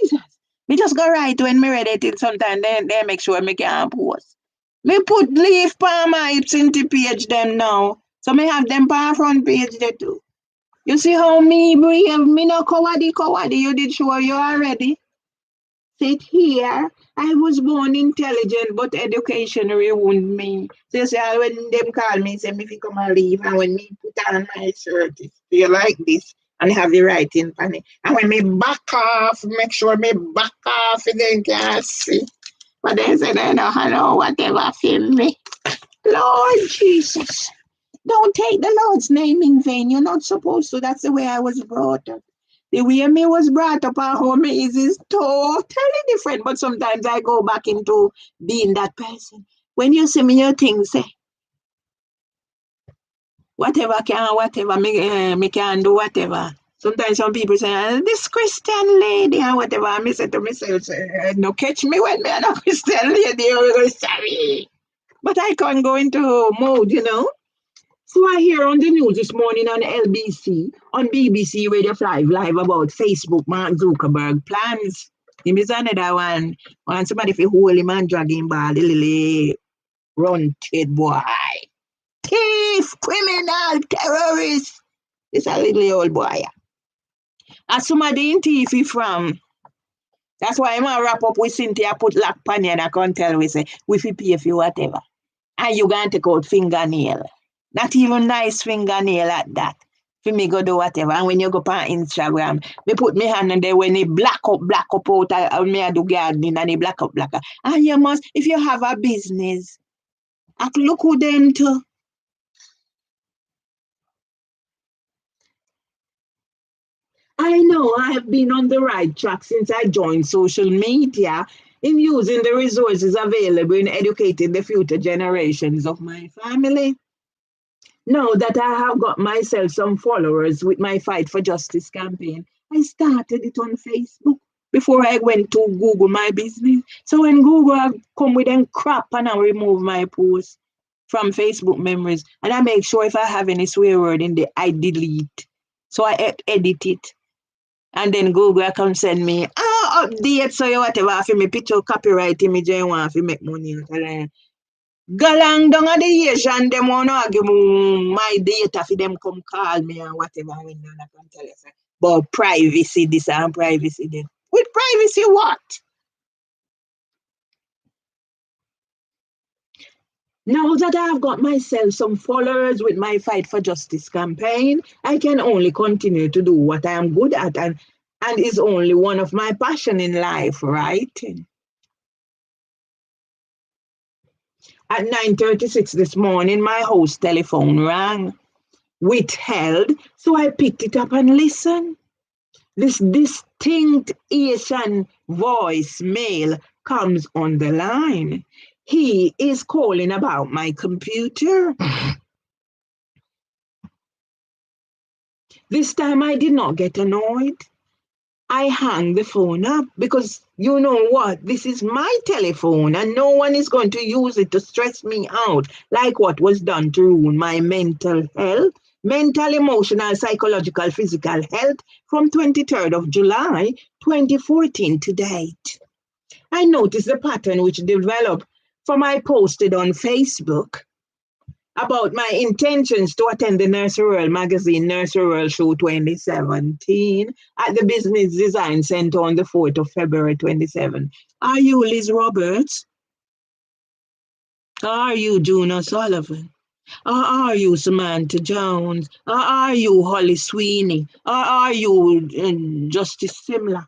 Jesus. Me just go right when me ready till sometime they make sure me can post. Me put leave pa my Cinti page them now. So me have them pa front page there too. You see how me brave, me no cowardly, you did show you already. Sit here. I was born intelligent, but education ruined me. So you see, when them call me, say me fi come and leave, and when me put on my shirt, it feel like this, and have the writing on it. And when me back off, make sure me back off, then can see. But they say they don't know whatever for me. Lord Jesus. Don't take the Lord's name in vain. You're not supposed to. That's the way I was brought up. The way me was brought up at home is totally different. But sometimes I go back into being that person. When you see me, you think, say, whatever, me can do whatever. Sometimes some people say, this Christian lady or whatever. I say to myself, no catch me when me and a Christian lady, you're going to sorry. But I can't go into mode, you know. So I hear on the news this morning on LBC, on BBC Radio 5 Live about Facebook, Mark Zuckerberg plans. Him is another one. Want somebody for hold him and drag him by the little runted boy. Thief, criminal, terrorist. This a little old boy. And somebody in thief he from. That's why I'm going to wrap up with Cynthia, put lock pan and I can't tell we say, we fi pay for whatever. And you going to take out fingernail. Not even nice fingernail at that. For me go do whatever. And when you go on Instagram, me put me hand on there when it black up out, me I do gardening and it black up. And you must, if you have a business, look who them too. I know I have been on the right track since I joined social media in using the resources available in educating the future generations of my family. Now that I have got myself some followers with my Fight for Justice campaign, I started it on Facebook before I went to Google my business. So when Google come with them crap and I remove my post from Facebook memories, and I make sure if I have any swear word in there, I delete. So I edit it. And then Google can send me update so you whatever for me picture copyright image you want to make money. Galang down at the Asian, them wanna give my data for them come call me and whatever when I can tell you. But privacy this and privacy then. With privacy what? Now that I've got myself some followers with my Fight for Justice campaign, I can only continue to do what I am good at and is only one of my passion in life, writing. At 9:36 this morning, my house telephone rang. Withheld, so I picked it up and listened. This distinct Asian voice male comes on the line. He is calling about my computer. This time I did not get annoyed. I hung the phone up because you know what? This is my telephone and no one is going to use it to stress me out like what was done to ruin my mental health, mental, emotional, psychological, physical health from 23rd of July 2014 to date. I noticed the pattern which developed from I posted on Facebook about my intentions to attend the Nursery World magazine Nursery World Show 2017 at the Business Design Center on the 4th of February 27. Are you Liz Roberts? Are you June O'Sullivan? Or are you Samantha Jones? Or are you Holly Sweeney? Or are you Justice Simla?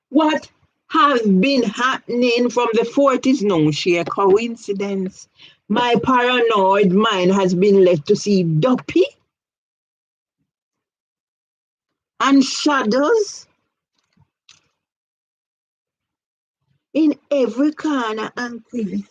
What have been happening from the 40s. No sheer coincidence. My paranoid mind has been led to see Duppy and shadows in every corner and crevice.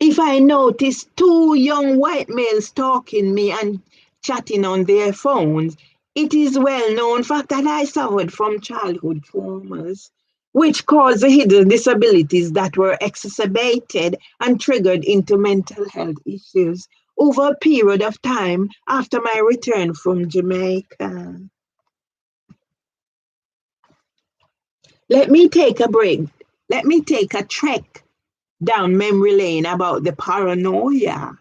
If I notice two young white males stalking me and chatting on their phones, it is well known fact that I suffered from childhood traumas, which caused the hidden disabilities that were exacerbated and triggered into mental health issues over a period of time after my return from Jamaica. Let me take a break. Let me take a trek down memory lane about the paranoia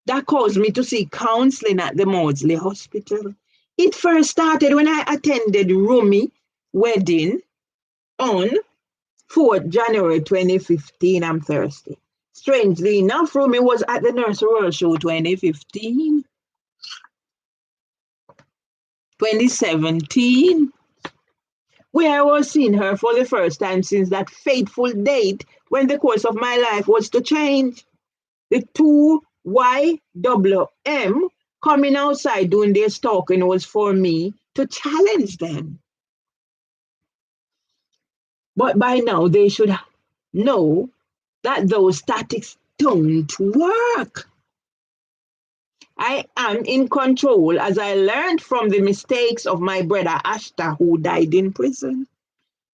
that caused me to seek counseling at the Maudsley Hospital. It first started when I attended Rumi wedding on 4th January 2015. I'm thirsty. Strangely enough, Rumi was at the Nurse World Show 2015. 2017, where I was seeing her for the first time since that fateful date when the course of my life was to change. The two YWM coming outside doing their stalking was for me to challenge them. But by now they should know that those tactics don't work. I am in control as I learned from the mistakes of my brother Ashta, who died in prison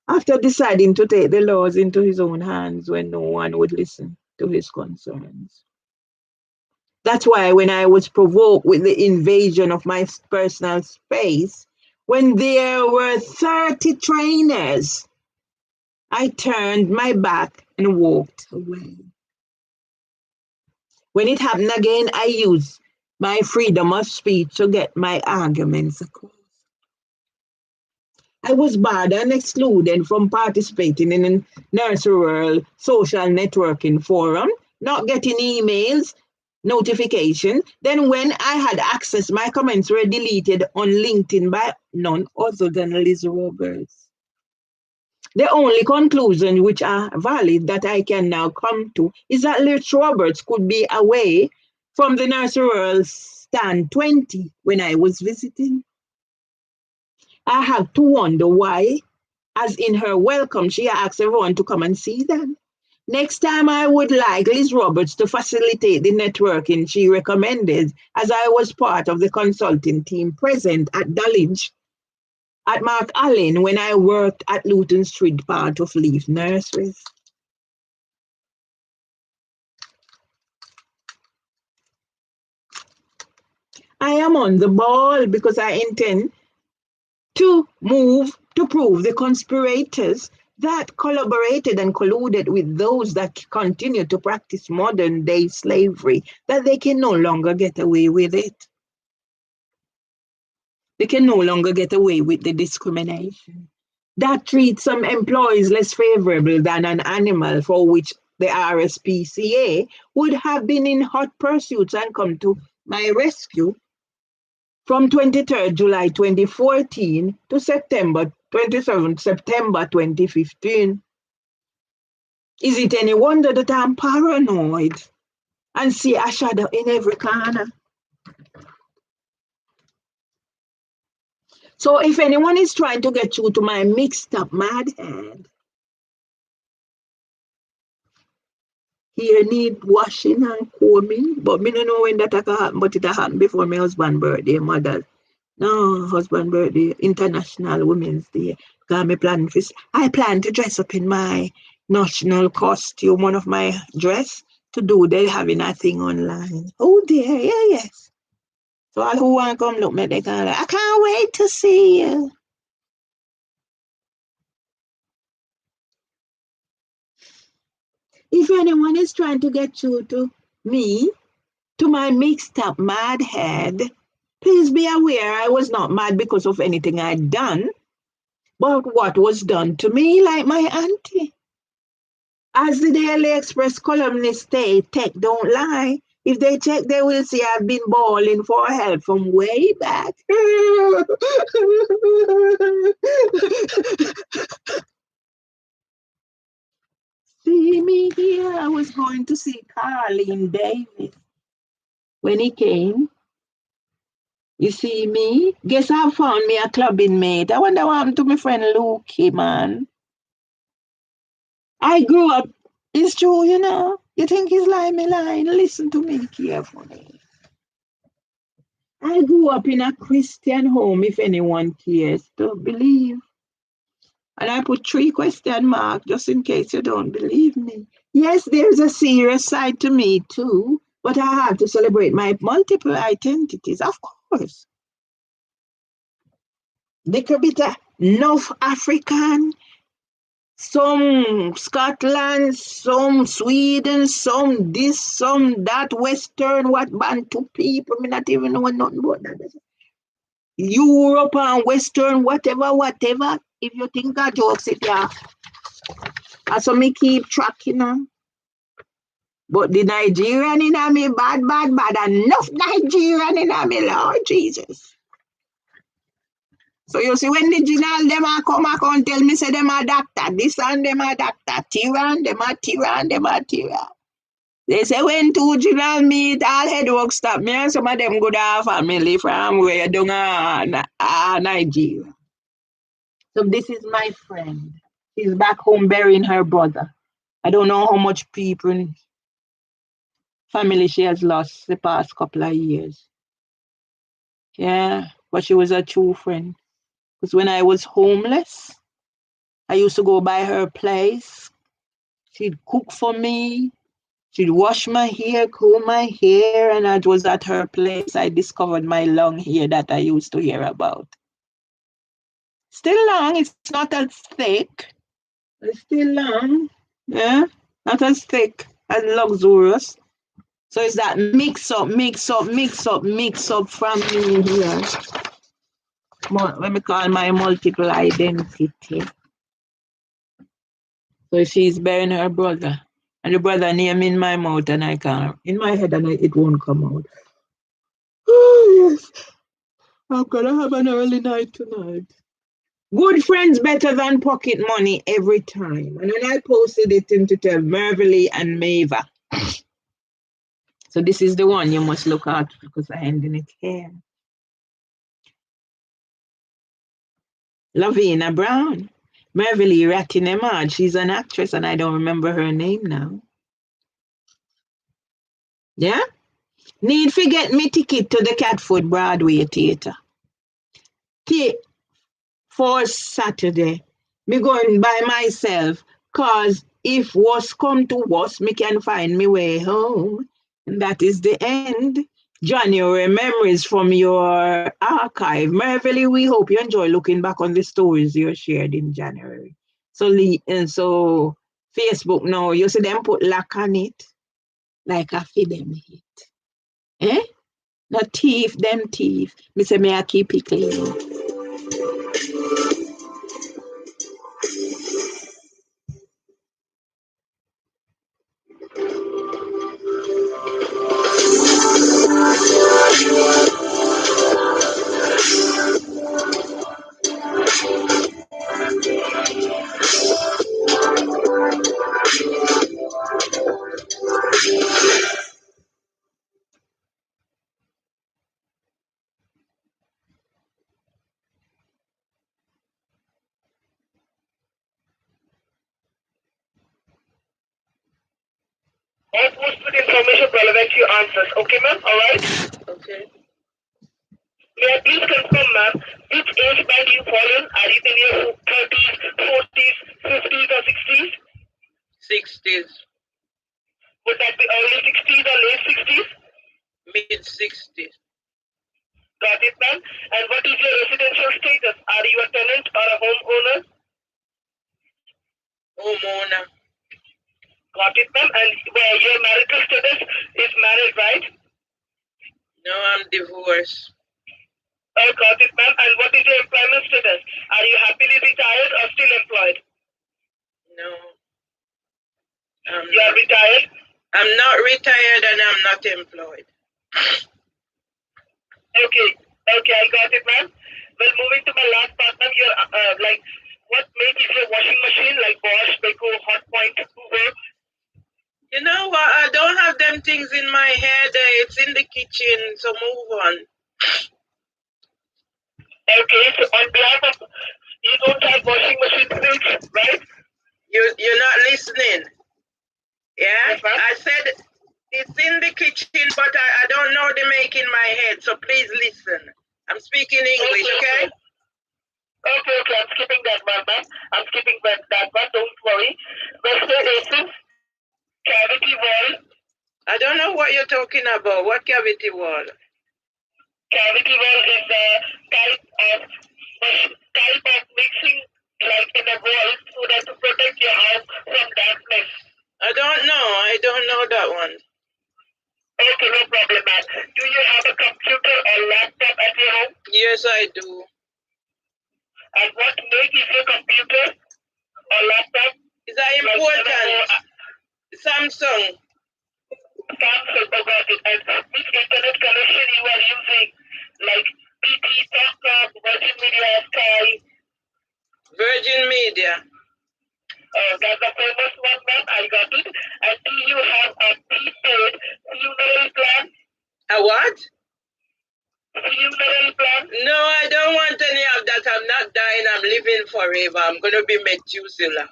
after deciding to take the laws into his own hands when no one would listen to his concerns. That's why when I was provoked with the invasion of my personal space, when there were 30 trainers, I turned my back and walked away. When it happened again, I used my freedom of speech to get my arguments across. I was barred and excluded from participating in a Nursery World social networking forum, not getting emails, notification. Then when I had access, my comments were deleted on LinkedIn by none other than Liz Roberts. The only conclusion which are valid that I can now come to is that Liz Roberts could be away from the Nursery World stand 20 when I was visiting. I have to wonder why, as in her welcome, she asked everyone to come and see them. Next time, I would like Liz Roberts to facilitate the networking she recommended, as I was part of the consulting team present at Dulwich at Mark Allen when I worked at Luton Street, part of Leaf Nurseries. I am on the ball because I intend to move to prove the conspirators that collaborated and colluded with those that continue to practice modern day slavery, that they can no longer get away with it. They can no longer get away with the discrimination that treats some employees less favorable than an animal for which the RSPCA would have been in hot pursuit and come to my rescue from 23rd July 2014 to 27th September 2015. Is it any wonder that I'm paranoid and see a shadow in every corner? So if anyone is trying to get through to my mixed up mad head, he need washing and combing, but me don't know when that can happen, but it happened before my husband's birthday, mother. No, husband birthday, International Women's Day. I plan to dress up in my national costume, one of my dress, to do. They're having a thing online. Oh dear, yeah, yes. So all who want to come look me, they can I can't wait to see you. If anyone is trying to get through to me, to my mixed up mad head, please be aware I was not mad because of anything I'd done, but what was done to me, like my auntie. As the Daily Express columnist say, tech don't lie. If they check, they will see I've been bawling for help from way back. See me here. I was going to see Carlene Davis when he came. You see me? Guess I found me a clubbing mate. I wonder what happened to my friend Lukey, man. I grew up. It's true, you know. You think he's lying me lying? Listen to me carefully. I grew up in a Christian home, if anyone cares to believe. And I put 3 question marks just in case you don't believe me. Yes, there's a serious side to me too, but I have to celebrate my multiple identities, of course. They could be the North African, some Scotland, some Sweden, some this, some that, Western, what Bantu people, me not even know nothing about that. Europe and Western, whatever, whatever. If you think I jokes, if you so me keep tracking them. But the Nigerian in me bad, bad, bad. Enough Nigerian in me, Lord Jesus. So you see when the general them a come and tell me say them a doctor, this and them a doctor, tyrann, them a tyrann, them a tyrann. They say when two general meet, all head work stop. Me and some of them go to family from where down Nigeria. So this is my friend. She's back home burying her brother. I don't know how much people in family she has lost the past couple of years. Yeah, but she was a true friend. Because when I was homeless, I used to go by her place. She'd cook for me. She'd wash my hair, comb my hair, and it was at her place I discovered my long hair that I used to hear about. Still long, it's not as thick. It's still long, yeah, not as thick, as luxurious. So it's that mix up from me here. Let me call my multiple identity. So she's burying her brother. And the brother name in my mouth and I can't, in my head and it won't come out. Oh, yes. I'm gonna have an early night tonight. Good friends better than pocket money every time. And when I posted it into the Mervelee and Mava. So this is the one you must look at because I'm ending it here. Lavina Brown. Mervelee Ratty Nembhard. She's an actress and I don't remember her name now. Yeah? Need to get me ticket to the Catfoot Broadway Theatre. For Saturday. Me going by myself. Cause if worse come to worse, me can find me way home. And that is the end. January memories from your archive. Mervelee, we hope you enjoy looking back on the stories you shared in January. So Facebook now, you see them put lock on it. Like I feed them hit. Eh? Not thief, them thief. Me say me I keep it clean. All posts with information relevant to your answers. Okay, ma'am? Alright? Okay. May I please confirm, ma'am, which age band you fall in? Are you in your 30s, 40s, 50s, or 60s? 60s. Would that be early 60s or late 60s? Mid 60s. Got it, ma'am. And what is your residential status? Are you a tenant or a homeowner? Homeowner. Got it, ma'am. And your marital status is married, right? No, I'm divorced. Got it, ma'am. And what is your employment status? Are you happily retired or still employed? No. You are retired? I'm not retired and I'm not employed. Okay, I got it, ma'am. Well, moving to my last part, ma'am, your like, what make is your washing machine like Bosch, Beko, Hotpoint, Hoover? You know what? I don't have them things in my head. It's in the kitchen, so move on. Okay, so on behalf of, you don't have washing machine fridge, right? You're not listening. Yeah? Yes, ma'am. I said it's in the kitchen, but I don't know the make in my head, so please listen. I'm speaking English, okay? Okay, I'm skipping that one, ma'am. I'm skipping that one, don't worry. Western aces, cavity wall. I don't know what you're talking about. What cavity wall? Cavity wall is a type of mixing like in a wall so that to protect your house from dampness. I don't know that one. Okay, no problem, ma'am. Do you have a computer or laptop at your home? Yes, I do. And what make is your computer or laptop? Is that important? Samsung. Samsung, got it. And which internet connection you are using? Like PT, Talk, Virgin Media, Sky. Virgin Media. That's the famous one, ma'am. I got it. And do you have a prepaid funeral plan? A what? Funeral plan? No, I don't want any of that. I'm not dying. I'm living forever. I'm going to be Methuselah.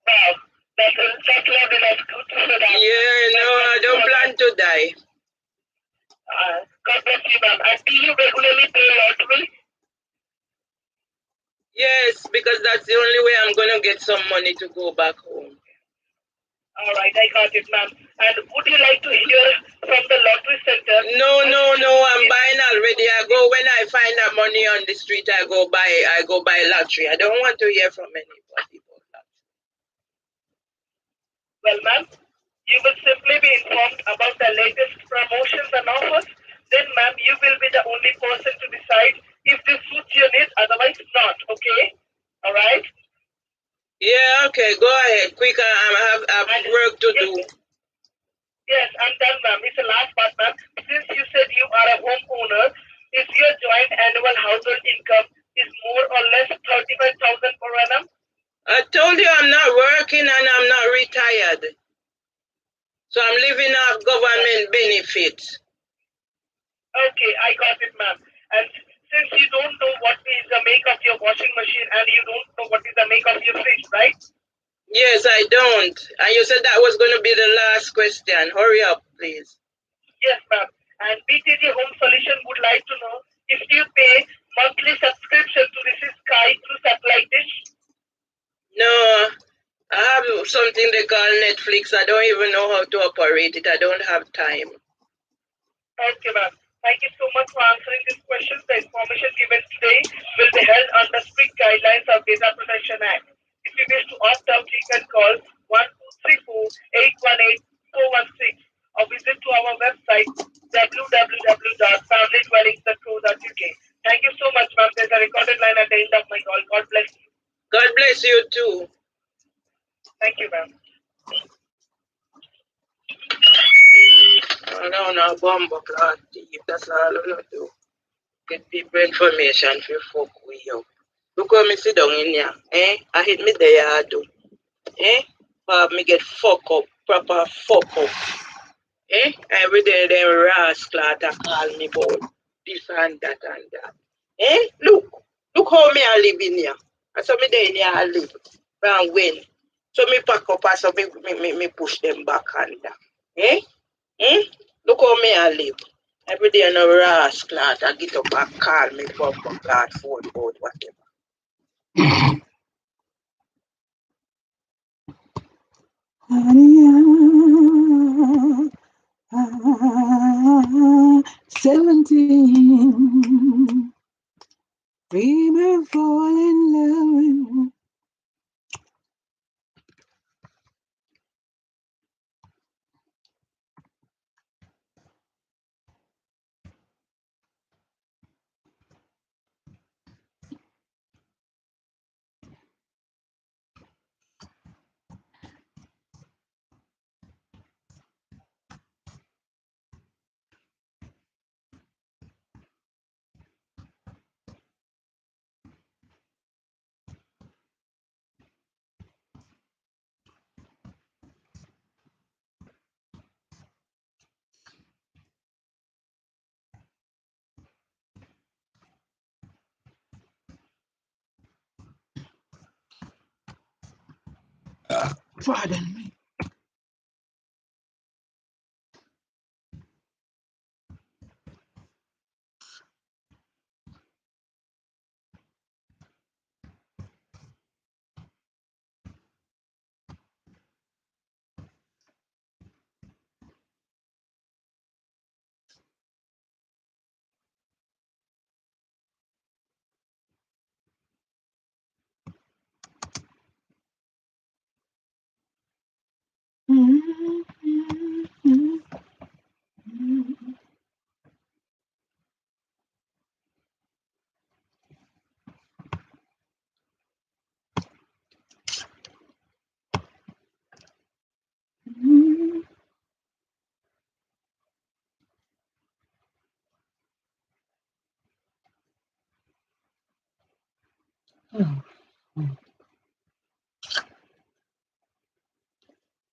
Wow. That's lovely. That's good to hear that. Yeah, no, I don't plan to die. God bless you, ma'am. And do you regularly play lottery? Yes, because that's the only way I'm going to get some money to go back home. All right, I got it, ma'am. And would you like to hear from the lottery center? No, I'm buying already. I go when I find that money on the street. I go buy lottery. I don't want to hear from anybody about that. Well, ma'am, you will simply be informed about the latest promotions and offers. Then, ma'am, you will be the only person to decide if this suits your needs. Otherwise, not. Okay. All right. Yeah, okay, go ahead. Quick, I have work to do. Yes, I'm done, ma'am. It's the last part, ma'am. Since you said you are a homeowner, is your joint annual household income is more or less 35,000 per annum? I told you I'm not working and I'm not retired. So I'm living off government benefits. Okay, I got it, ma'am. And since you don't know what is the make of your washing machine and you don't know what is the make of your fridge, right? Yes, I don't. And you said that was going to be the last question. Hurry up, please. Yes, ma'am. And BTG Home Solution would like to know if you pay monthly subscription to this Sky through satellite dish. No, I have something they call Netflix. I don't even know how to operate it. I don't have time. Okay, ma'am. Thank you so much for answering this question. The information given today will be held under strict guidelines of Data Protection Act. If you wish to opt out, you can call 1234-818-416 or visit to our website www.familydwellings.co.uk. Thank you so much, ma'am. There's a recorded line at the end of my call. God bless you. God bless you too. Thank you, ma'am. No, bomb class thief. That's all I do. Get people information for fuck with you. Look how me sit down in here. I hit me there, I do. Me get fuck up. Proper fuck up. Every day them rascal to call me about this and that and that. Look how me I live in here. And so me there in here I live. And when? So me pack up and so me push them back under. Look how me I live. Every day no rascal to get up and call me for class phone about whatever. 17. We will fall in love. Pardon me.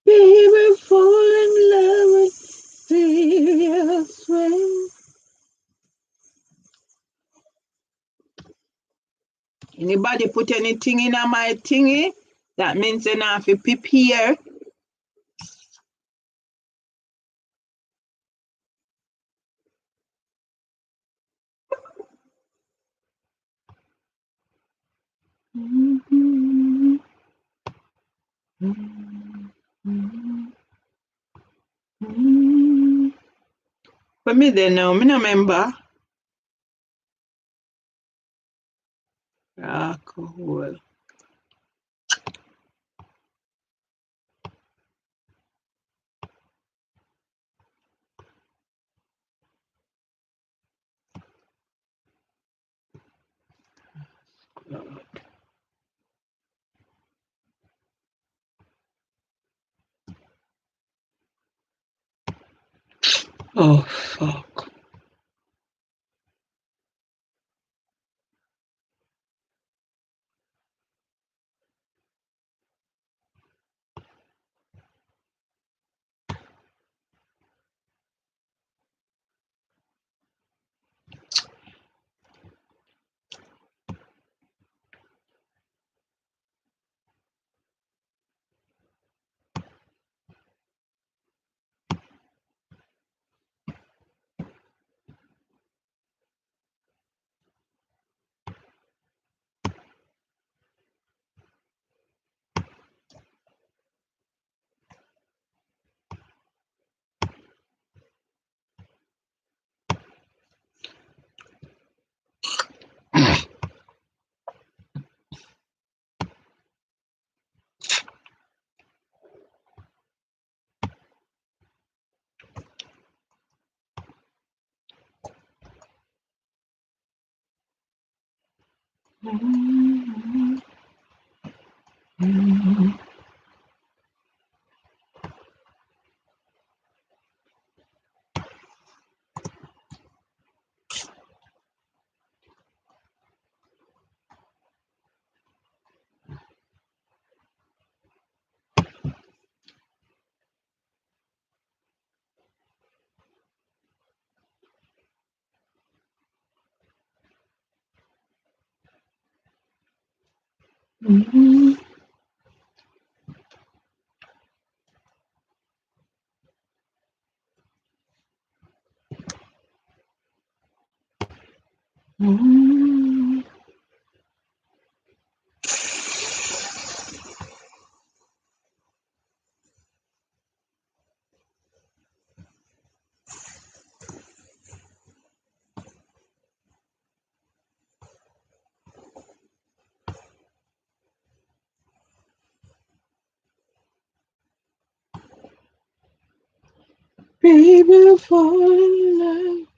Baby, fall in love with serious way. Anybody put anything in my thingy? That means they have to prepare. But me then now, me no remember. Alcohol. Oh, fuck. Baby, fall in love.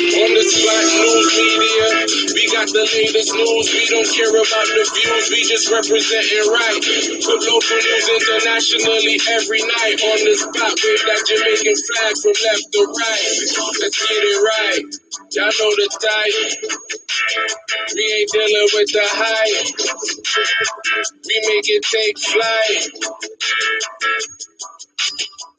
On the spot news media, we got the latest news. We don't care about the views, we just representing right. Put local news internationally every night. On the spot, wave that Jamaican flag from left to right. Let's get it right. Y'all know the type. We ain't dealing with the hype. We make it take flight.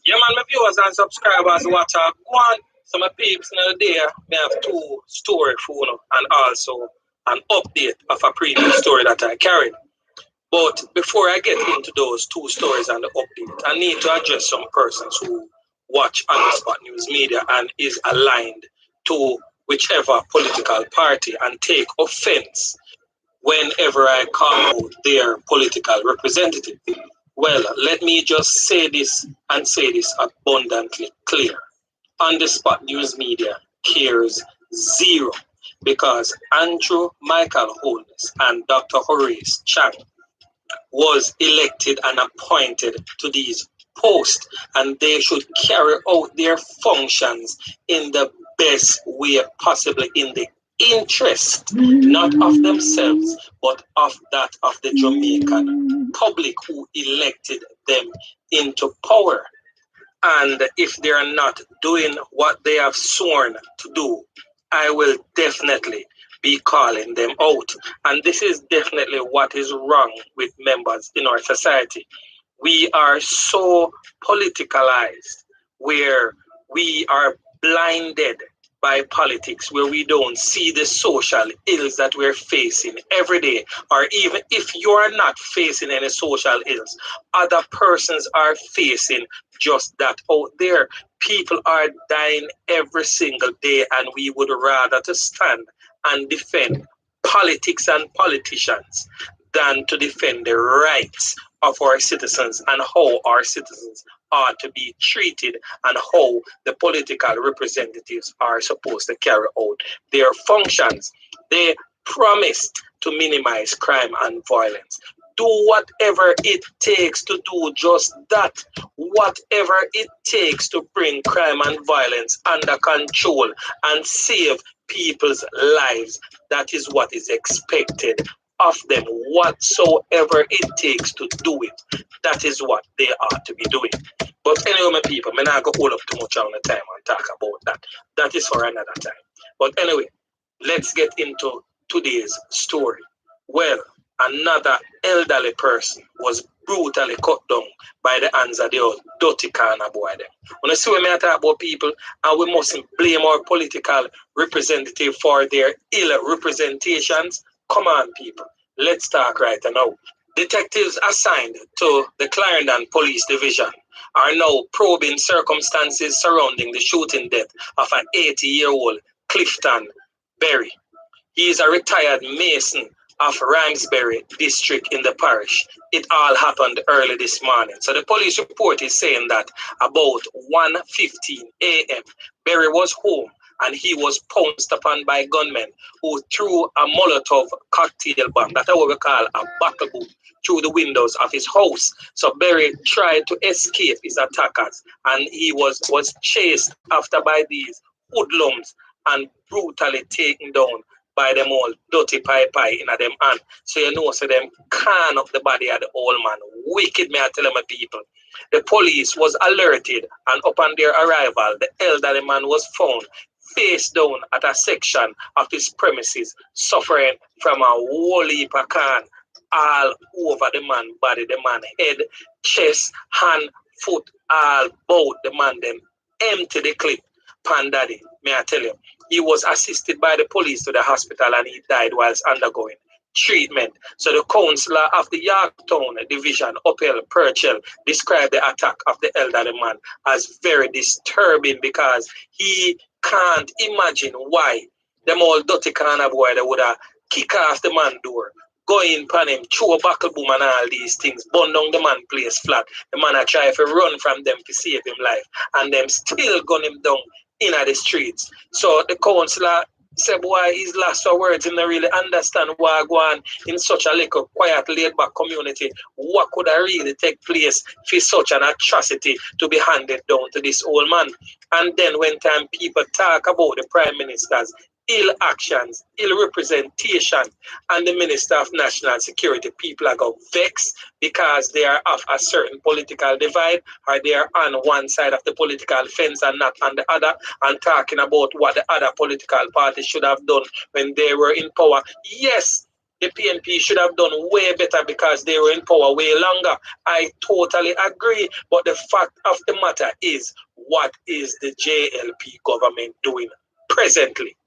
Yeah, man, my viewers and subscribers watch one. So my peeps in the day, we have two story for you and also an update of a previous story that I carried. But before I get into those two stories and the update, I need to address some persons who watch On the Spot News Media and is aligned to whichever political party and take offense whenever I call out their political representative. Well, let me just say this and say this abundantly clear. On the Spot News Media cares zero because Andrew Michael Holmes and Dr. Horace Chang was elected and appointed to these posts, and they should carry out their functions in the best way possible in the interest not of themselves but of that of the Jamaican public who elected them into power. And if they are not doing what they have sworn to do, I will definitely be calling them out. And this is definitely what is wrong with members in our society. We are so politicalized where we are blinded by politics, where we don't see the social ills that we're facing every day. Or even if you are not facing any social ills, other persons are facing just that out there. People are dying every single day, and we would rather to stand and defend politics and politicians than to defend the rights of our citizens and how our citizens are to be treated and how the political representatives are supposed to carry out their functions. They promised to minimize crime and violence. Do whatever it takes to do just that. Whatever it takes to bring crime and violence under control and save people's lives. That is what is expected of them. Whatsoever it takes to do it, that is what they are to be doing. But anyway, my people, I'm not going to hold up too much on the time and talk about that. That is for another time. But anyway, let's get into today's story. Well, another elderly person was brutally cut down by the hands of the old dirty corner boy them. When I see when I talk about people, and we mustn't blame our political representative for their ill representations, come on, people, let's talk right now. Detectives assigned to the Clarendon Police Division are now probing circumstances surrounding the shooting death of an 80-year-old Clifton Berry. He is a retired mason of Ramsbury district in the parish. It all happened early this morning. So the police report is saying that about 1:15 a.m. Berry was home and he was pounced upon by gunmen who threw a Molotov cocktail bomb, that's what we call a buckle boom, through the windows of his house. So Berry tried to escape his attackers and he was chased after by these hoodlums and brutally taken down by them all dirty pie in them hand. So you know, so them can up the body of the old man. Wicked, may I tell my people. The police was alerted and upon their arrival, the elderly man was found face down at a section of his premises, suffering from a whole heap of can all over the man body, the man head, chest, hand, foot, all both the man them empty the clip. Pan daddy, may I tell you. He was assisted by the police to the hospital and he died whilst undergoing treatment. So the councillor of the Yorktown Division, Uphill Purchell, described the attack of the elderly man as very disturbing because he can't imagine why them all dirty corner boy that would have kick off the man door, go in pan him, throw a buckle boom and all these things, burn down the man place flat. The man a try to run from them to save him life and them still gun him down in the streets. So the councillor said, boy, his last words, him not really understand why go on in such a little quiet, laid-back community. What could have really take place for such an atrocity to be handed down to this old man? And then when time people talk about the Prime Minister's ill actions, ill representation, and the Minister of National Security, people are going vexed because they are of a certain political divide, or they are on one side of the political fence and not on the other, and talking about what the other political parties should have done when they were in power. Yes, the PNP should have done way better because they were in power way longer. I totally agree. But the fact of the matter is, what is the JLP government doing presently?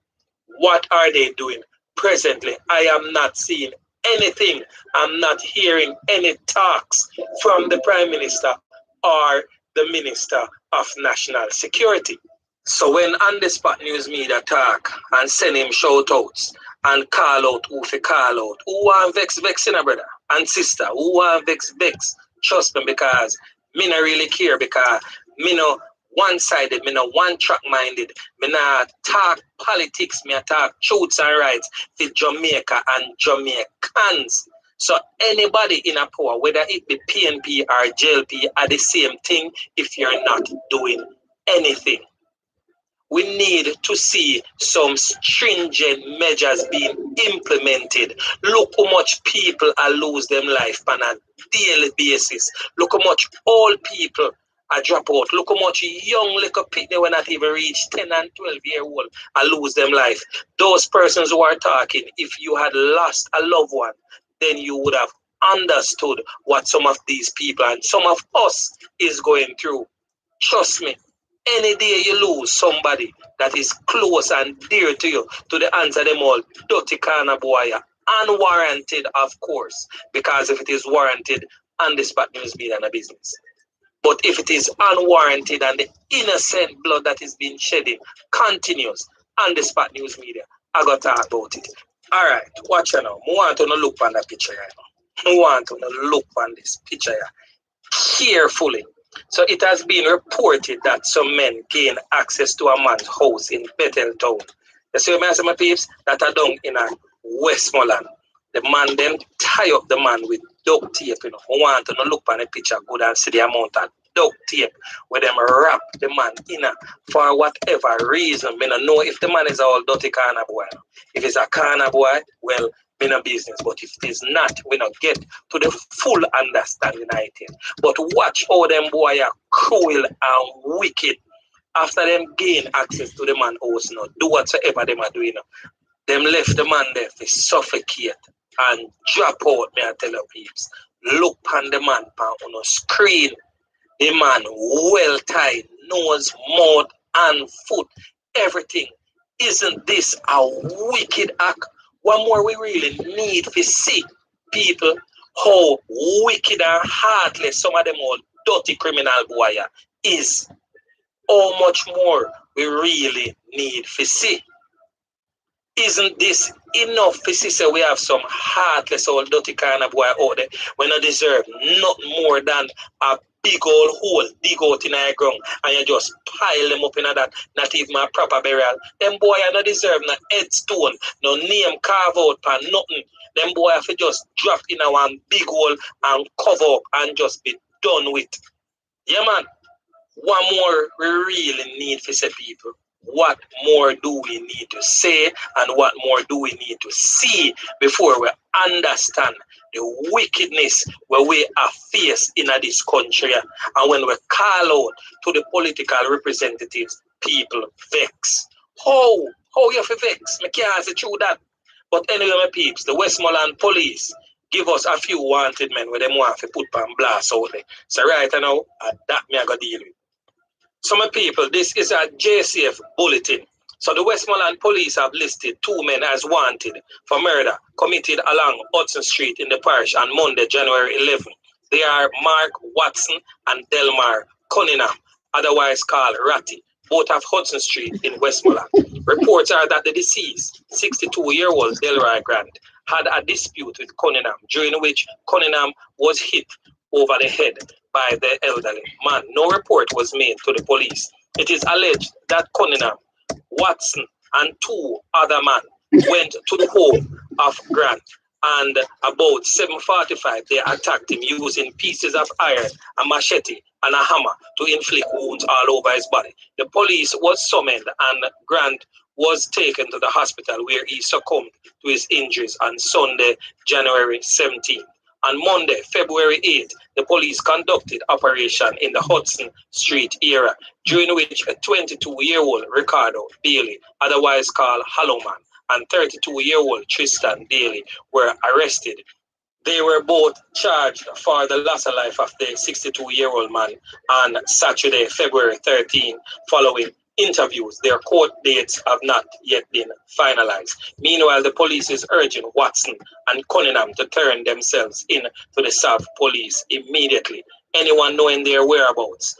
What are they doing presently? I am not seeing anything. I'm not hearing any talks from the Prime Minister or the Minister of National Security. So when on the spot news media talk and send him shout outs and call out who want vex, you know, brother and sister, who want vex, trust me, because me not really care, because me no one-sided, me no one-track-minded, me not talk politics, me talk truths and rights for Jamaica and Jamaicans. So anybody in a power, whether it be PNP or JLP, are the same thing if you're not doing anything. We need to see some stringent measures being implemented. Look how much people are lose them life on a daily basis. Look how much old people are drop out. Look how much young little people when not even reach 10 and 12-year-old are lose them life. Those persons who are talking, if you had lost a loved one, then you would have understood what some of these people and some of us is going through. Trust me. Any day you lose somebody that is close and dear to you, to the hands of them all, dirty corner boy, unwarranted, of course, because if it is warranted, on the spot news media and a business. But if it is unwarranted and the innocent blood that is being shedding continues on the spot news media, I got to talk about it. All right, watch you now. I want to look on that picture right now. I want to look on this picture carefully. So it has been reported that some men gain access to a man's house in Betheltown. You see my peeps that are down in Westmoreland. The man then tie up the man with duct tape. I want to look on the picture good and see the amount of duct tape where them wrap the man in for whatever reason. I don't know if the man is all dirty corner boy. If it's a corner boy, well, in a business. But if it is not, we not get to the full understanding of it. But watch how them boy are cruel and wicked. After them gain access to the man house now, do whatsoever them are doing. Them left the man there to suffocate and drop out, me I tell you peeps. Look on the man on a screen. The man well tied, nose, mouth, and foot, everything. Isn't this a wicked act? One more we really need to see people how wicked and heartless some of them old dirty criminal boy is. How much more we really need to see. Isn't this enough to see we have some heartless old dirty kind of boy out there when I deserve nothing more than a big old hole dig out in the ground and you just pile them up in that, not even a proper burial. Them boy are not deserve no headstone, no name carve out and nothing. Them boy have to just drop in a one big hole and cover up and just be done with. Yeah man, one more we really need to say people. What more do we need to say and what more do we need to see before we understand the wickedness where we are faced in this country? And when we call out to the political representatives, people vex. How you have to vex? I can't say through that. But anyway, my peeps, the Westmoreland police give us a few wanted men where they want to put on blast out there. So right now, that me I got deal with. Some people, this is a JCF bulletin. So the Westmoreland police have listed 2 men as wanted for murder committed along Hudson Street in the parish on Monday, January 11. They are Mark Watson and Delmar Cunningham, otherwise called Ratty, both of Hudson Street in Westmoreland. Reports are that the deceased, 62-year-old Delroy Grant, had a dispute with Cunningham, during which Cunningham was hit over the head by the elderly man. No report was made to the police. It is alleged that Cunningham, Watson, and 2 other men went to the home of Grant, and about 7:45 they attacked him using pieces of iron, a machete, and a hammer to inflict wounds all over his body. The police was summoned and Grant was taken to the hospital where he succumbed to his injuries on Sunday, January 17th. On Monday, February 8th, the police conducted operation in the Hudson Street area, during which a 22-year-old Ricardo Daly, otherwise called Hallowman, and 32-year-old Tristan Daly were arrested. They were both charged for the loss of life of the 62-year-old man on Saturday, February 13, following interviews. Their court dates have not yet been finalized. Meanwhile, the police is urging Watson and Cunningham to turn themselves in to the South Police immediately. Anyone knowing their whereabouts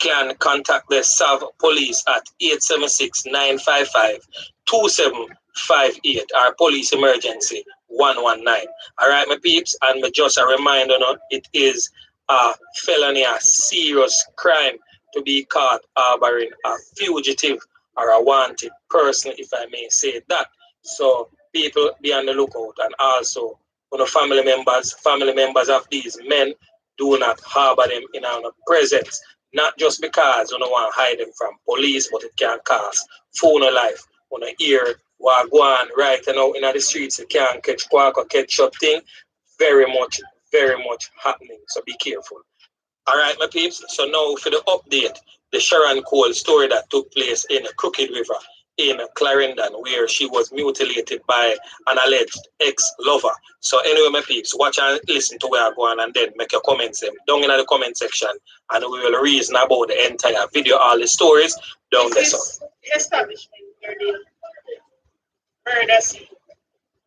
can contact the South Police at 876-955-2758 or Police Emergency 119. All right, my peeps, and just a reminder, it is a felony, a serious crime to be caught harboring a fugitive or a wanted person, if I may say that. So people be on the lookout, and also family members of these men, do not harbor them in our presence. Not just because you don't want to hide them from police, but it can cause phone life. On the ear, what go on right now in the streets, you can't catch quack or catch shot thing. Very much happening. So be careful. All right, my peeps. So now for the update, the Sharon Cole story that took place in Crooked River in Clarendon, where she was mutilated by an alleged ex-lover. So anyway, my peeps, watch and listen to where I go on, and then make your comments down in the comment section, and we will reason about the entire video, all the stories down there. So Establishment where the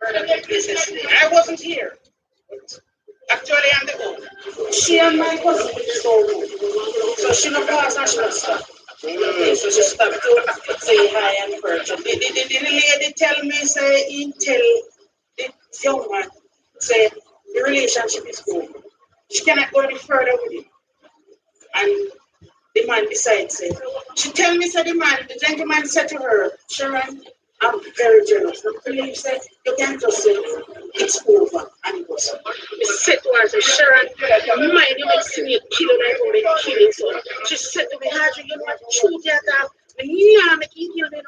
murder cases. I wasn't here. Actually, I'm the owner. She and my cousin so good. So she no pass and she no stop. So she stopped to say hi and purchase. The lady tell me, say, he tell the young man, say, the relationship is over. She cannot go any further with him. And the man decides, say, she tell me, say, the gentleman said to her, Sharon, I'm very jealous. The police said, you can't just say, it's over. And it was. He said to her, Sharon, mind you make see me killing like how they killing. So she said to me, Haji, you know what, shoot your dog. Yeah, make you kill me.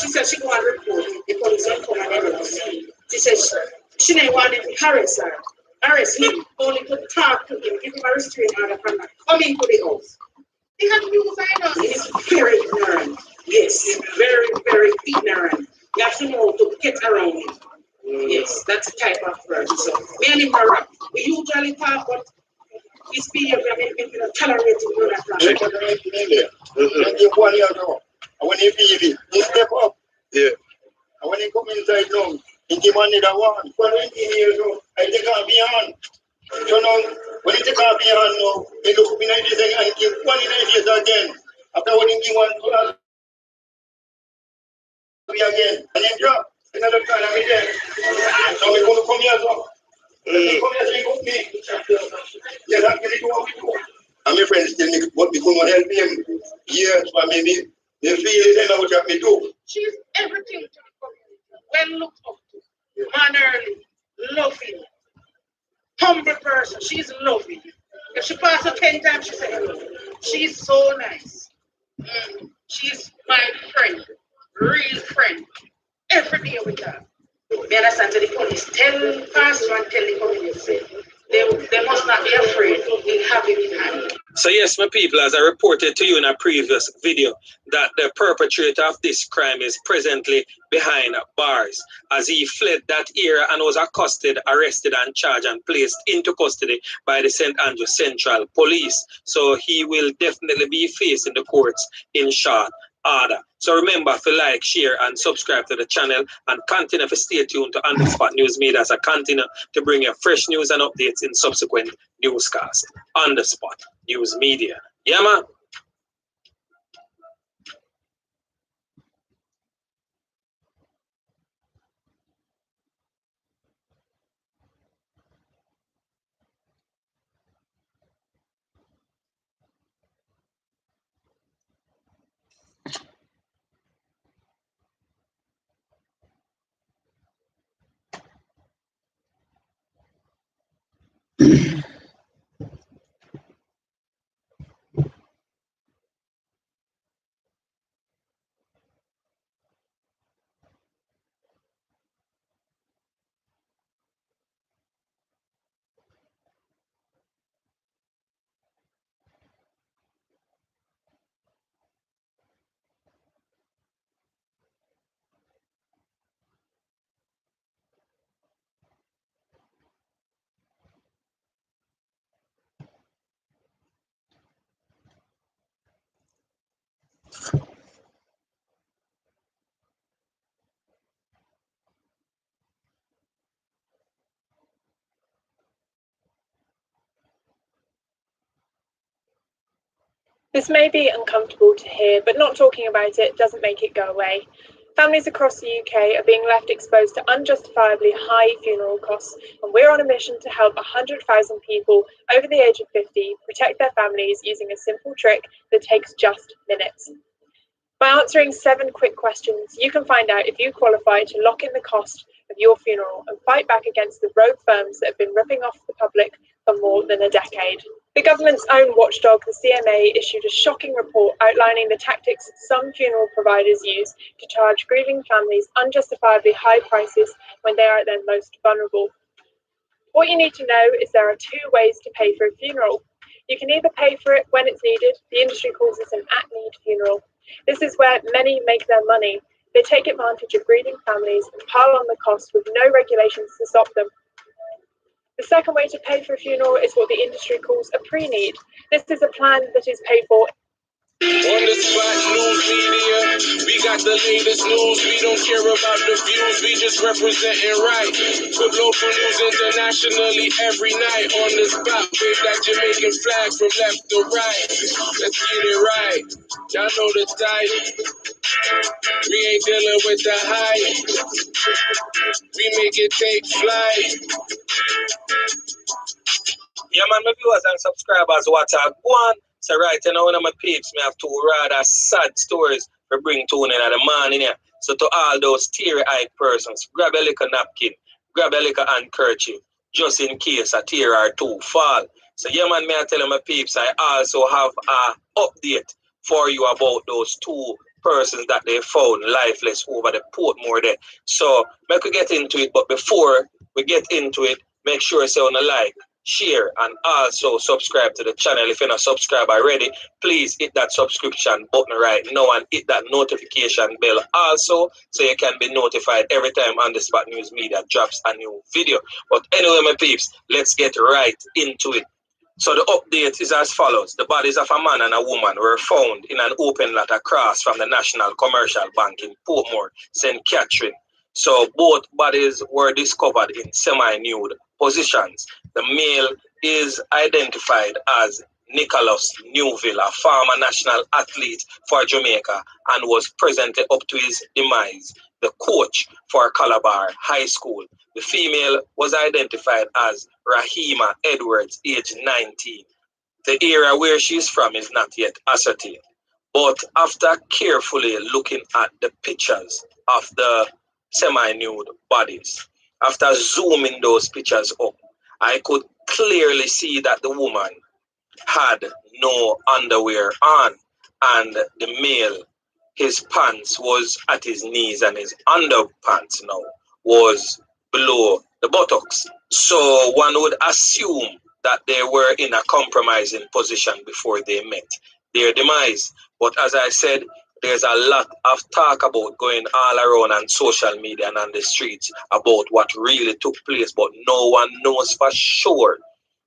She said she go and report. The police will come and everything. She said, She didn't want to harass her. Harass him, only to talk to him, give him a restraining order from her. Come into the house. He had news I know. He is very ignorant. Yes, he's very, very ignorant. You have to know to get around him. Yes, that's the type of person. So, me and him are rough. We usually talk, but his behavior makes me tolerate him. When he feel it, he step up. Yeah. And when he come inside now, he give money that one. 20 years old, I take off beyond. So now, when he take off beyond now, he look up in the day and give 29 years again. After when he give one to again, and then drop. Another time I'm there. So we're going to come here as well. He come here, drink up me. Yeah, that's what we do. And my friends tell me what we couldn't help him. Yes, but maybe they feel it, they know what me do. She's everything to the community. Well looked up to. Mannerly, loving, humble person. She's loving. If she passes her 10 times, she says hello. She's so nice. She's my friend, real friend. Every day with her. Me understand to the police. Tell pastor and tell the community. They must not be afraid. They have him in hand. So yes, my people, as I reported to you in a previous video, that the perpetrator of this crime is presently behind bars, as he fled that area and was accosted, arrested and charged and placed into custody by the St. Andrew Central Police. So he will definitely be facing the courts in short order. So remember to like, share and subscribe to the channel and continue to stay tuned to On The Spot News Media as I continue to bring you fresh news and updates in subsequent newscasts. On The Spot News Media. Yeah, man. This may be uncomfortable to hear, but not talking about it doesn't make it go away. Families across the UK are being left exposed to unjustifiably high funeral costs, and we're on a mission to help 100,000 people over the age of 50 protect their families using a simple trick that takes just minutes. By answering 7 quick questions, you can find out if you qualify to lock in the cost of your funeral and fight back against the rogue firms that have been ripping off the public for more than a decade. The government's own watchdog, the CMA, issued a shocking report outlining the tactics some funeral providers use to charge grieving families unjustifiably high prices when they are at their most vulnerable. What you need to know is there are 2 ways to pay for a funeral. You can either pay for it when it's needed. The industry calls this an at-need funeral. This is where many make their money. They take advantage of grieving families and pile on the cost with no regulations to stop them. The second way to pay for a funeral is what the industry calls a pre-need. This is a plan that is paid for. On the spot news media, we got the latest news. We don't care about the views, we just representing right. Put local news internationally every night. On the spot, wave that Jamaican flag from left to right. Let's get it right. Y'all know the type. We ain't dealing with the hype. We make it take flight. Yeah, man, my viewers and subscribers, what I go on. So right now, one of my peeps, me have 2 rather sad stories to bring to in the morning here. So to all those teary-eyed persons, grab a little napkin, grab a little handkerchief, just in case a tear or 2 fall. So yeah, man, me I tell my peeps, I also have a update for you about those 2 persons that they found lifeless over the Portmore there. So we could get into it, but before we get into it, make sure you say on a like, share, and also subscribe to the channel. If you're not subscribed already, please hit that subscription button right now and hit that notification bell also, so you can be notified every time On The Spot News Media drops a new video. But anyway, my peeps, let's get right into it. So the update is as follows. The bodies of a man and a woman were found in an open lot across from the National Commercial Bank in Portmore, St. Catherine. So both bodies were discovered in semi-nude positions. The male is identified as Nicholas Newville, a former national athlete for Jamaica and was presently up to his demise, the coach for Calabar High School. The female was identified as Rahima Edwards, age 19. The area where she is from is not yet ascertained. But after carefully looking at the pictures of the semi-nude bodies, after zooming those pictures up, I could clearly see that the woman had no underwear on, and the male, his pants was at his knees and his underpants now was below the buttocks. So one would assume that they were in a compromising position before they met their demise. But as I said, there's a lot of talk about going all around on social media and on the streets about what really took place, but no one knows for sure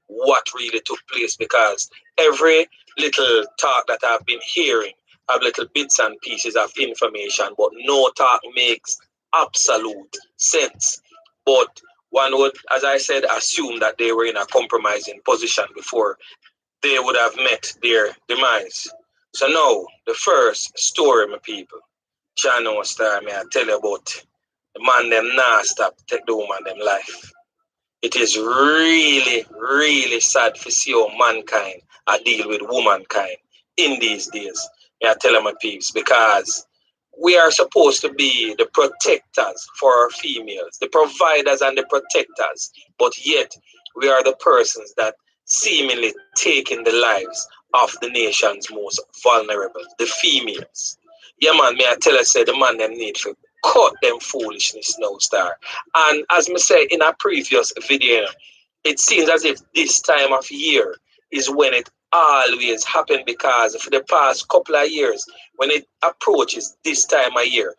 what really took place, because every little talk that I've been hearing have little bits and pieces of information, but no talk makes absolute sense. But one would, as I said, assume that they were in a compromising position before they would have met their demise. So now, the first story, my people. Channel Star, may I tell you about the man them nah stop take the woman them life. It is really, really sad to see how mankind are deal with womankind in these days. May I tell you, my peeps, because we are supposed to be the protectors for our females, the providers and the protectors, but yet we are the persons that seemingly taking the lives of the nation's most vulnerable, the females. Yeah, man, may I tell you, say the man them need to cut them foolishness now, Star. And as me say in a previous video, it seems as if this time of year is when it always happen, because for the past couple of years, when it approaches this time of year,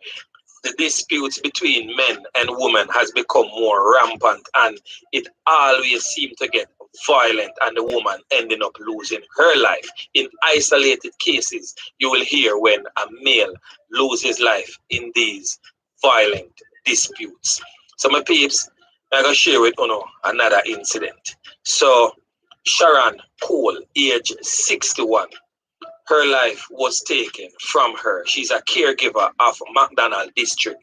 the disputes between men and women has become more rampant, and it always seems to get violent, and the woman ending up losing her life. In isolated cases, you will hear when a male loses life in these violent disputes. So my peeps, I'm going to share with you another incident. So Sharon Cole, age 61, her life was taken from her. She's a caregiver of McDonald District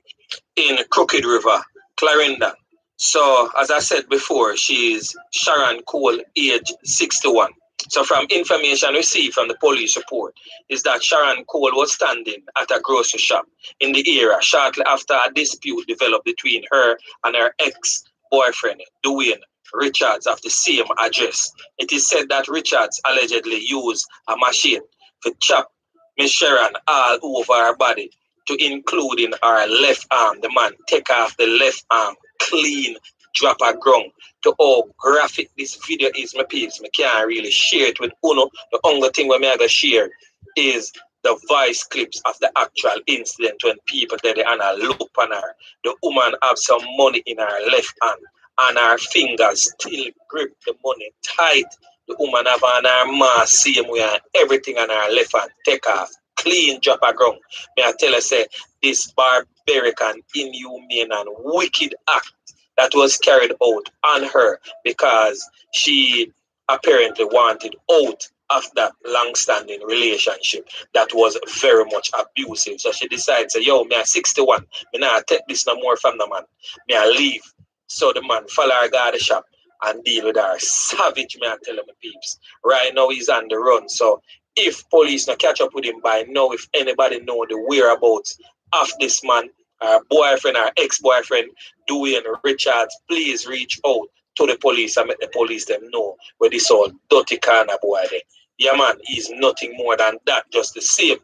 in Crooked River, Clarendon. So, as I said before, she's Sharon Cole, age 61. So, from information received from the police report, is that Sharon Cole was standing at a grocery shop in the area shortly after a dispute developed between her and her ex-boyfriend, Dwayne Richards, of the same address. It is said that Richards allegedly used a machine to chop Miss Sharon all over her body, to including her left arm. The man take off the left arm clean, drop a ground. To how graphic this video is, my peeps, I can't really share it with Uno. The only thing we may share is the voice clips of the actual incident when people there and I look on her. The woman have some money in her left hand and her fingers still grip the money tight. The woman have on her mask same way and everything on her left hand take off. Clean drop a ground. May I tell you, say, this barbaric and inhumane and wicked act that was carried out on her because she apparently wanted out of that long-standing relationship that was very much abusive. So she decided, say, yo, me a 61, me not take this no more from the man. Me I leave. So the man follow her, go to the shop and deal with her. Savage, me I tell him, peeps. Right now he's on the run. So if police not catch up with him by now, if anybody know the whereabouts of this man, our boyfriend, our ex-boyfriend, Dwayne Richards, please reach out to the police and make the police them know where this all dirty kind of boy there. Yeah, man, he's nothing more than that, just the same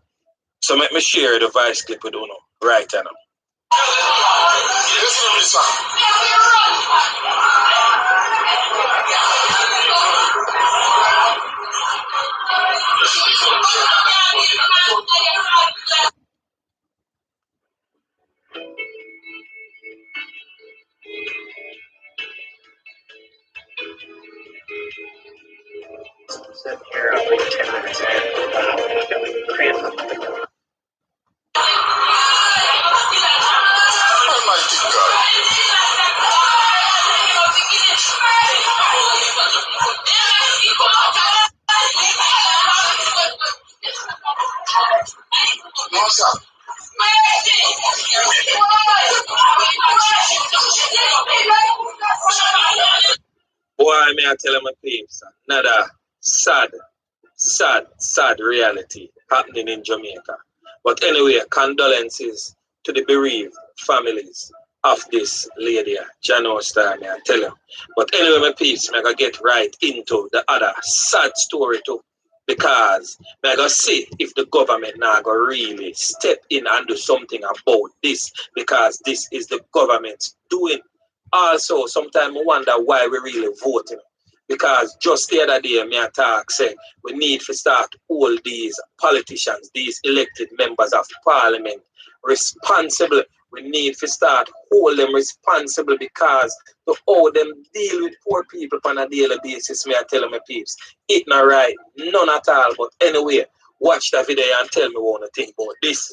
So let me share the voice clip with you now, right now. Listen to this song. Sit here like 10 minutes in. Almighty God. No, sir. Boy, may I tell my peeps, another sad reality happening in Jamaica. But anyway, condolences to the bereaved families of this lady, Jano Star, may I tell you. But anyway, my peeps, I'm going to get right into the other sad story too. Because I'm going to see if the government now going to really step in and do something about this. Because this is the government's doing. Also, sometimes I wonder why we really voting. Because just the other day, me talk say we need to start all these politicians, these elected members of parliament responsible. We need to start hold them responsible because to how them deal with poor people on a daily basis, me I tell my peeps, it not right, none at all. But anyway, watch the video and tell me what you think about this.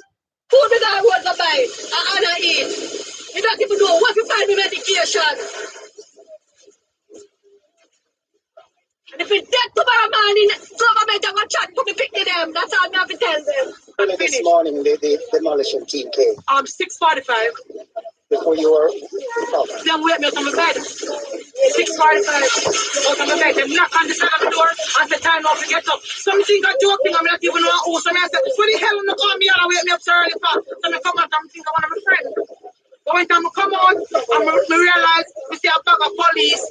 Food me that was a buy, and I eat. You don't even know what to find me medication. And if it's dead tomorrow morning, government have a chat to me picking them. That's all I have to tell them. Early this morning, the demolition team came. 6:45. Before you were up. Them wake me up on my bed. 6:45. Out on my bed. Them knock on the side of the door and say time off to get up. Some think I'm joking. I'm not even know who. So I said, what the hell you call me and wake me up so early for? So I come out and think I'm one of my friends. But when time I come out, I realize we see a bag of police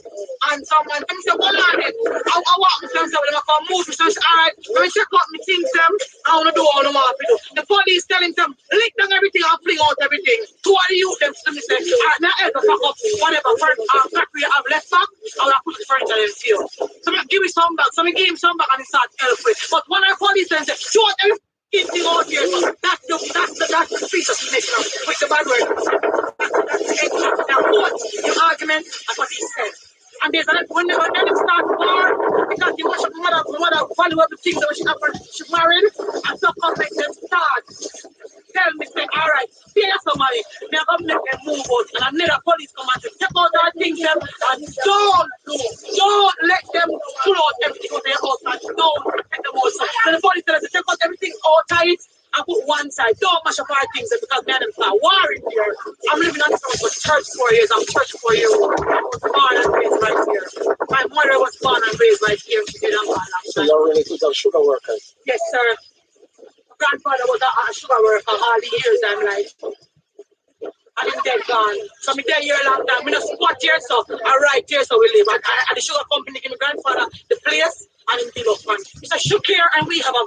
and someone tell me say, hold on it. I walk me to them, I come move me, so I say, alright, let me check out my things them, I wanna do all the want to do. The police telling them, lick down everything and fling out everything. Two of the youth them to me say, alright, now help us pack up whatever factory I have left back, I will put the furniture in the field. So I give me some back, so I give him some back and he start helping. But when I police them say, show everything out here, that's the speech of the nation with the bad word. Now, your argument, that's what he said. And there's another, when they start war, because the worship mother value of the things that she married, and so come make them start. Tell me, say, all right, pay somebody, they're going to make them move out. And another police come and say, take out our things them, and don't let them pull out everything out of their house, and don't let them out. So the police tell us to take out everything all tight, and put one side. Don't mash up our things because me and them start warring here. I'm living on this house for church 4 years. I'm church 4 years old. I was born and raised right here. My mother was born and raised right here. She did So your relatives are sugar workers? Yes, sir. My grandfather was a sugar worker all the years I'm like. And him dead gone. So me dead here a long time. We not squat here, so I right here, so we live. And the sugar company give my grandfather the place and him deal up man. Mr. Shukir and we have a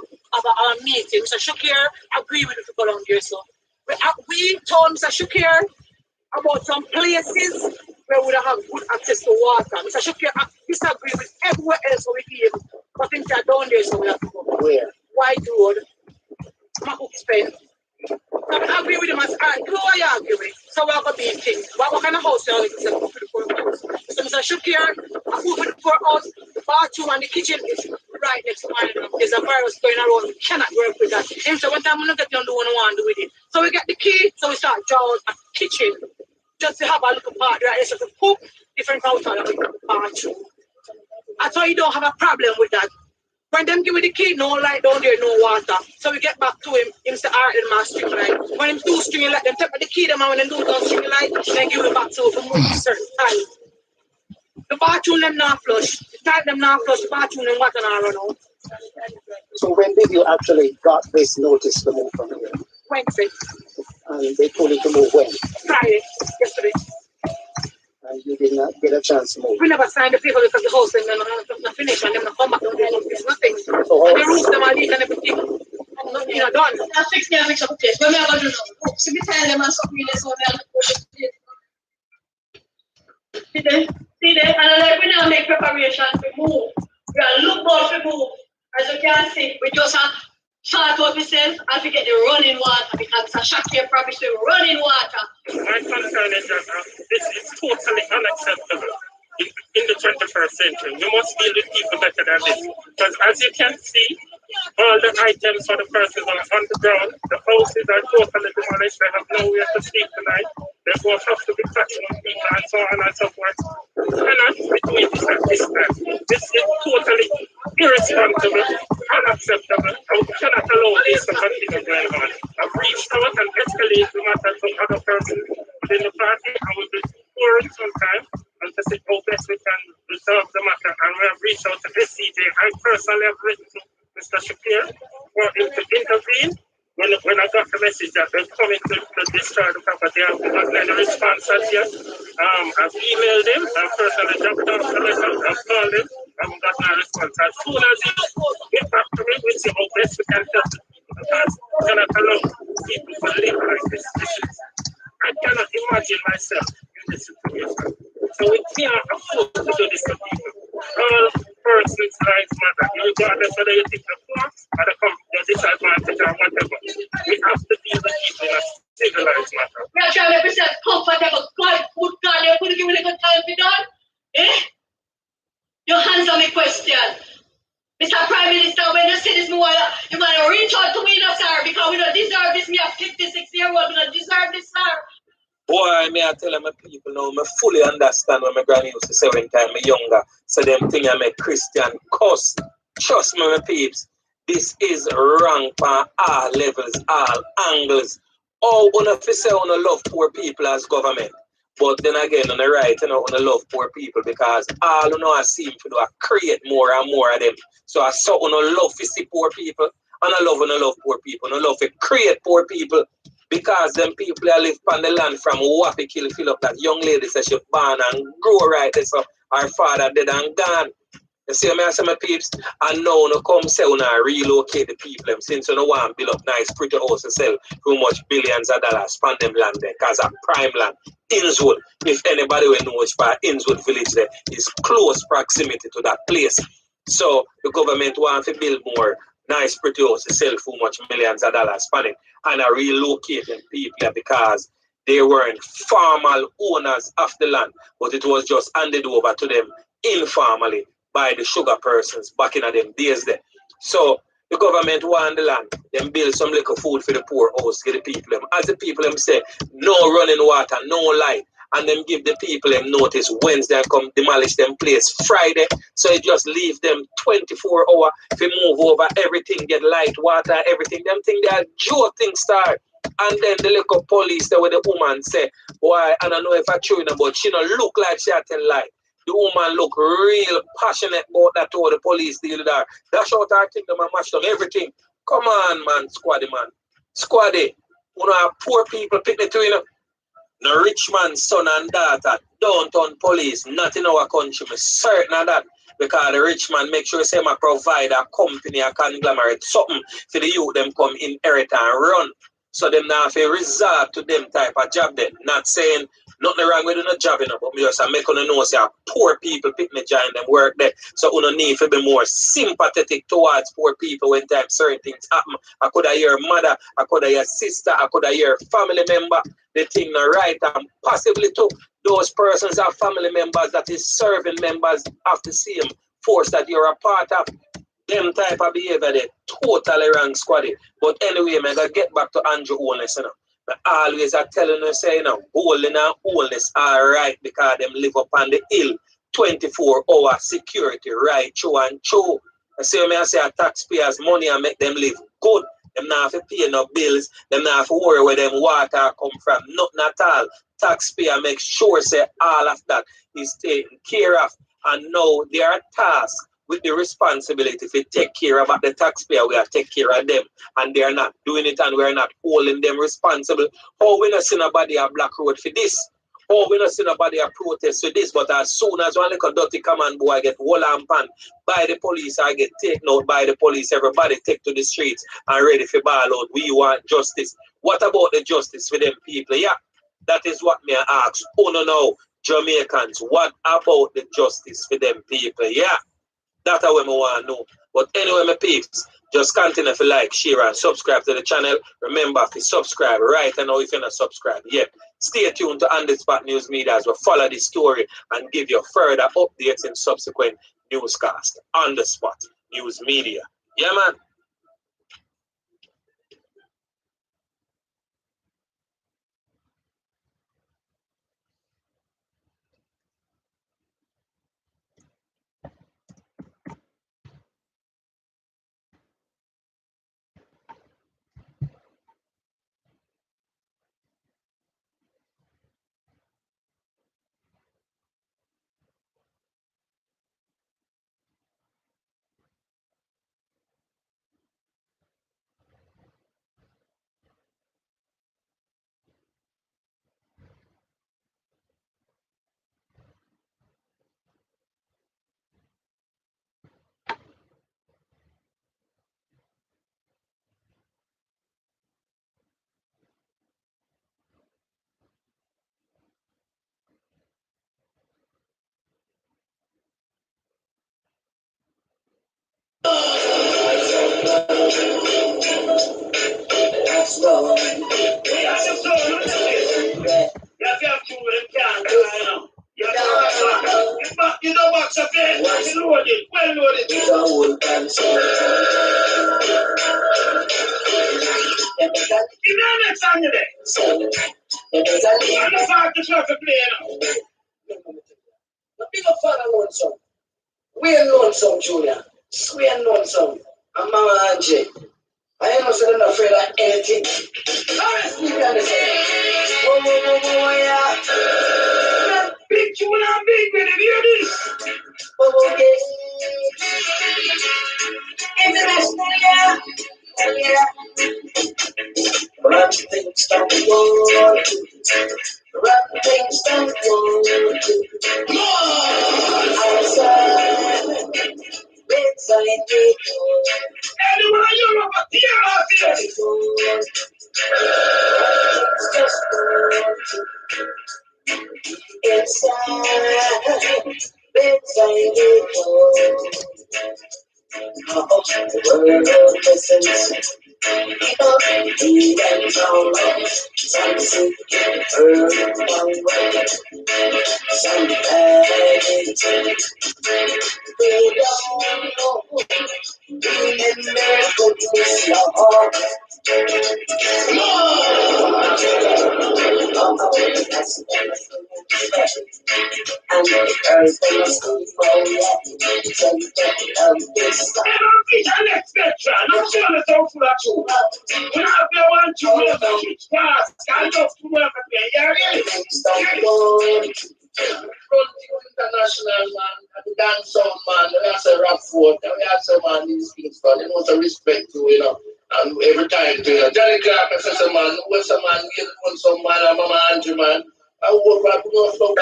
meeting. Mr. Shukir agree with the people around here, so we told Mr. Shukir about some places where we would have good access to water. Mr. Shukir disagree with everywhere else we live, but things are down there, so we have to go. Where? White Road, Mahuk Spain. So I agree with him as who are you arguing? So we're going to be things. What kind of house are you going to house? So Mr. Shukir, I put it for us, the bathroom and the kitchen is right next to mine. There's a virus going around, we cannot work with that. And so one time we don't get done do what we want to do with it. So we get the key, so we start drawing a kitchen. Just to have a little part right there, so to cook different outside of the bathroom. That's why you don't have a problem with that. When them give me the key, no light down there, no water. So we get back to him, him say, alright, then my string light. When him do string light, them take the key, them and when them do down string light, then give it back to him for a certain time. The bathroom them not flush. The time them not flush, the bathroom them water not run out. So when did you actually got this notice to move from here? Wednesday. And they told you to move when? Friday, yesterday. And you did not get a chance to move? We never signed the paper because the house and not finished and them not come back, there's nothing. So And the roof them are leak and everything. And You know, done. I fix me, I fix up the place. What am I going to do now? So we tell them and something else, so see there, and like we now make preparations to move. We are look more to move. As you can see, we just have short out myself and we get the running water because it's a shock here promise to running water. My concern is that this is totally unacceptable in the 21st century. We must deal with people better than this. Because as you can see, all the items for the persons are on the ground. The houses are totally demolished. They have nowhere to sleep tonight. They both have to be touching on people and so on and so forth. We cannot be doing this at this time. This is totally irresponsible, unacceptable, and we cannot allow this to continue going on. I've reached out and escalated the matter to other persons within the party, and we'll be touring sometime and to see how best we can resolve the matter. And we have reached out to SCJ. I personally have written to Mr. Shakir for him to intervene. When I got the message that they're coming to destroy the property, I wasn't any response as yet. I've emailed him, I've personally dropped off the letter, I've called him, I haven't got no response. As soon as he gets back to me, we'll see how best we can help him. Because we cannot allow people to live like this. I cannot imagine myself in this situation. So we can't afford to do this to people. All persons' lives matter, regardless whether you think the poor or the disadvantage or whatever. We have to deal with people in a civilized manner. We are trying to represent comfortable. God, good God, you couldn't give me a good time to done? Eh? Your hands on me question. Mr. Prime Minister, when you see this, you want to reach out to me, no, sir, because we don't deserve this. Me a 56-year-old, we don't deserve this, sir. Boy, me I tell my people now, I fully understand when my granny used to say when time I younger. So them thing I make Christian cuss. Trust me, my peeps. This is wrong on all levels, all angles. Oh, una fi say una love poor people as government. But then again, on the right, you know, una love poor people because all you know I seem to do I create more and more of them. So I saw una love to see poor people, and I love poor people, and I love to create poor people. Because them people that live on the land from Wappy Kill fill up that young lady says she born and grow right there, so her father dead and gone. You see me, I say my peeps, and now no come say when I relocate the people them since you don't want to build up nice pretty house to sell too much billions of dollars on them land there, because of prime land. Innswood, if anybody will know which part Innswood village there is close proximity to that place. So the government want to build more nice pretty house to sell for much millions of dollars on it. And are relocating people because they weren't formal owners of the land, but it was just handed over to them informally by the sugar persons back in them days there. So the government want the land, then build some little food for the poor house, get the people them. As the people them say, no running water, no light, and then give the people them notice Wednesday and come demolish them place Friday. So it just leave them 24 hours to move over everything, get light, water, everything. Them think they are Joe thing start. And then the little police there where the woman say, why, I don't know if I true but she don't look like she had tell lie. The woman look real passionate about that all the police deal with her. Dash out her thing, them and mash them everything. Come on, man, squaddy, man. Squaddy, you know, poor people pick me to, you know. The rich man's son and daughter don't turn police, not in our country. I'm certain of that. Because the rich man make sure say I provide a company, a conglomerate, something for the youth them come inherit and run. So them now have to resort to them type of job then. Not saying nothing wrong with no job, you know, but me just make you know say poor people pick me join them work there. So you need to be more sympathetic towards poor people when time certain things happen. I could have your mother, I could have your sister, I could have your family member. The thing not right, and possibly to those persons are family members that is serving members of the same force that you're a part of. Them type of behavior they totally wrong, squaddy. But anyway, I gotta get back to Andrew Holness, you know. I always are telling you, say, you know, holding and Holness are right because them live up on the hill, 24-hour security, right, true and true. I say, I say, taxpayers' money and make them live good. Them not have to pay no bills. Them not have to worry where them water come from. Nothing at all. Taxpayer make sure say all of that is taken care of. And now they are tasked with the responsibility to take care about the taxpayer. We are take care of them. And they are not doing it and we are not holding them responsible. How we not see nobody a black road for this? Oh, we don't see nobody a protest with this, but as soon as one little dirty command boy get wall and pan by the police, I get taken out by the police, everybody take to the streets and ready for ball out. We want justice. What about the justice for them people? Yeah, that is what me ask. Oh no, no, Jamaicans, what about the justice for them people? Yeah, that's what we want to know. But anyway, my peeps, just continue to like, share, and subscribe to the channel. Remember to subscribe right now if you're not subscribed yet. Stay tuned to On The Spot News Media as we follow this story and give you further updates in subsequent newscasts. On The Spot News Media. Yeah, man. You know what's up there? Well loaded. It's a whole time song. Give me the next song today. I'm the fact that you have to play now. The bigger father lonesome. We are lonesome, Julia. We are lonesome. I'm Mama Angie. I am not afraid of anything. Honestly, you understand? Whoa, yeah. Big tune and big with it, hear this? Okay. International, yeah. Run things down the road. Run things down the road. Outside. Inside the door. Anyone you're up here out here. Just inside the door. The world listens. People deep and down, some sick, hurt one way, some bad. They don't know. Remember goodness, Lord. That's and the earth must go for it. So this next lecture, I'm sure it's all for that too. When I feel one to know the kids pass, I love to work again. Yeah, international man, and the dance song man, and that's a rap for and we have some man these things, but they want to respect you, you know. And every time, you know, Johnny Clark says a man, what's a man, get on some man, and Mama Andrew man, I work right with no flow.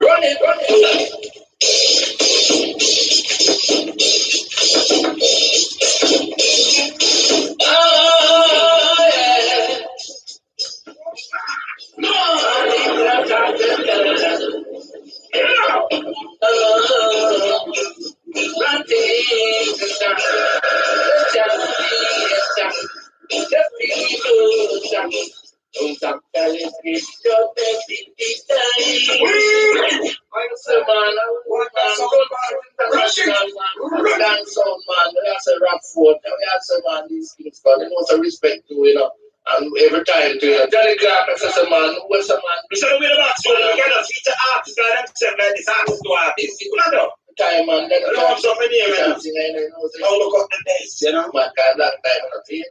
Run it. Oh, yeah. Respect to you know, and every time to you know, Johnny Clark says a man, what's a man? We should have been about so we cannot feature artists that themselves like this artist to artists. You know, time man, that love so many of them. Now look up the days, you know, man, that time not here.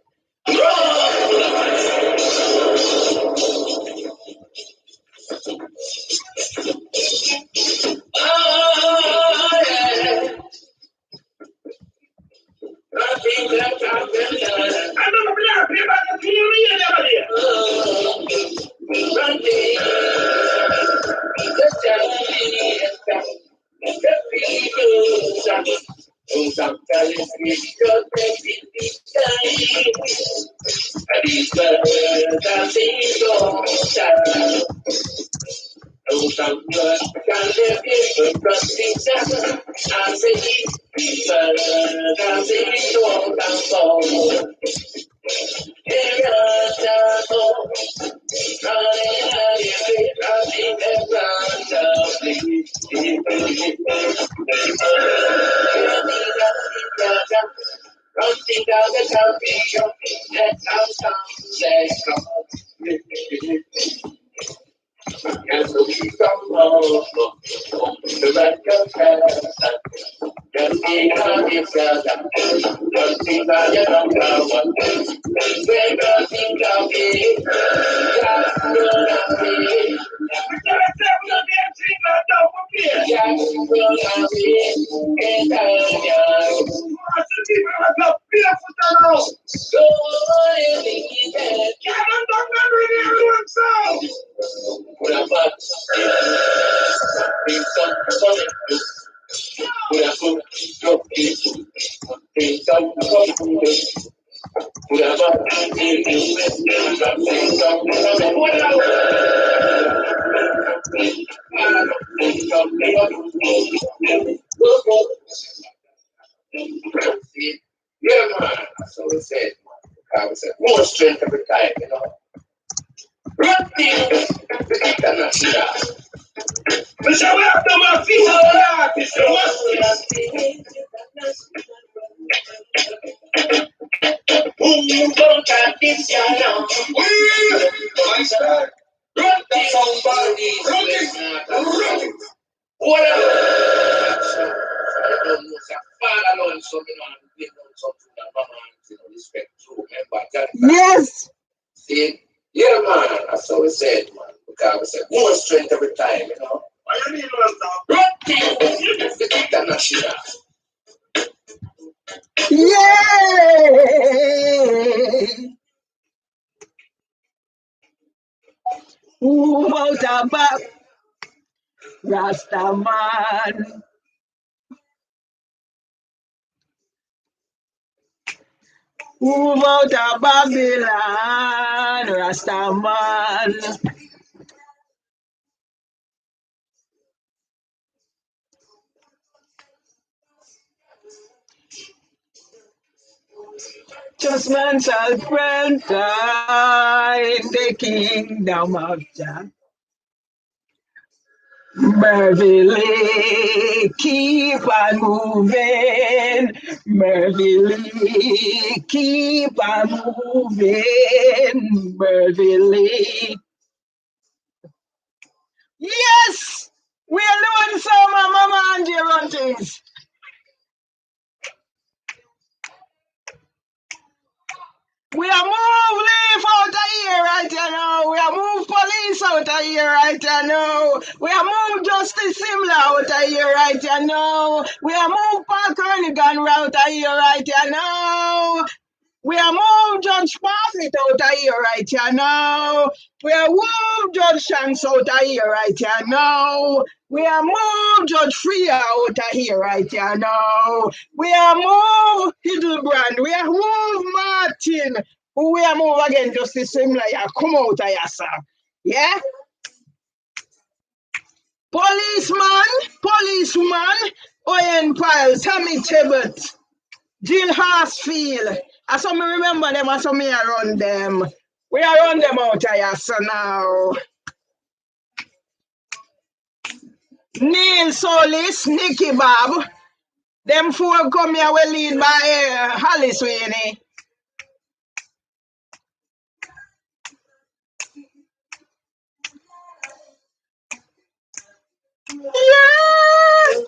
Oh yeah. Yeah, man. That's what we said. I was more strength every time, you know. Run things international. We shall have them a female artist, you boom, don't have this, you know. My star. Run things, somebody. Run it. Whatever. I don't know, sir. Father, Lord, so you know, we know something that mama and you know, respect to remember that. Yes. See, yeah, man, that's how we said, man. Because we said more strength every time, you know. What do you mean, Run things, the international. Yay! Move out about Rastaman. Move out of Babylon, Rastaman. Just man shall enter in the kingdom of Jah. Mervelee, keep on moving. Mervelee, keep on moving. Mervelee. Yes! We are doing some Mama and run things. We are move leaf out of here right now. We are move police out of here right now. We are move Justice Simla out of here right now. We are move Park Carnigan out of here right now. We are move Judge Parfit out of here right now. We are move Judge Shanks out of here right now. We are move Judge Freya out of here right now. We are move Hiddlebrand. We are move Martin. We are move again Justice Simla. Come out of here, sir. Yeah? Policeman, Owen Pyle, Tommy Tibbet, Jill Harsfield. I saw me remember them, I saw me around them. We are around them out here, so now. Neil Solis, Nicky Bob. Them four come here will lead by Holly Sweeney. Yeah!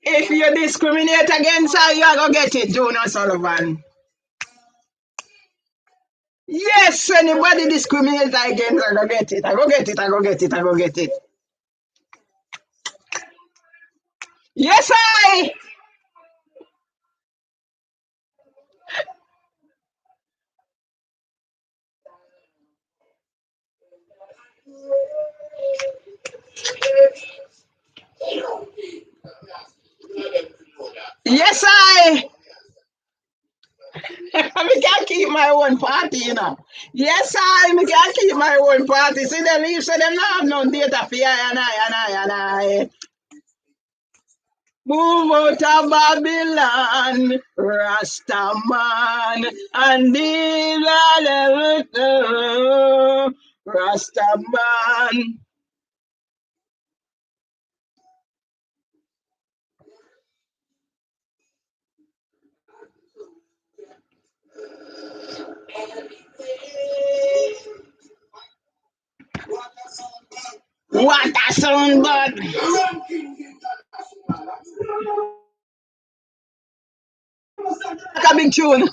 If you discriminate against her, you are going to get it, Jonas Sullivan. Yes, anybody discriminate against her, I go get it. I go get it, I go get it, I go get it. Yes, I. Yes, I can keep my own party, you know. Yes, I can keep my own party. See, they leave, so them not have no data for I. Move out of Babylon, Rastaman, and the Rastaman. What a sound, bud! Like a big tune.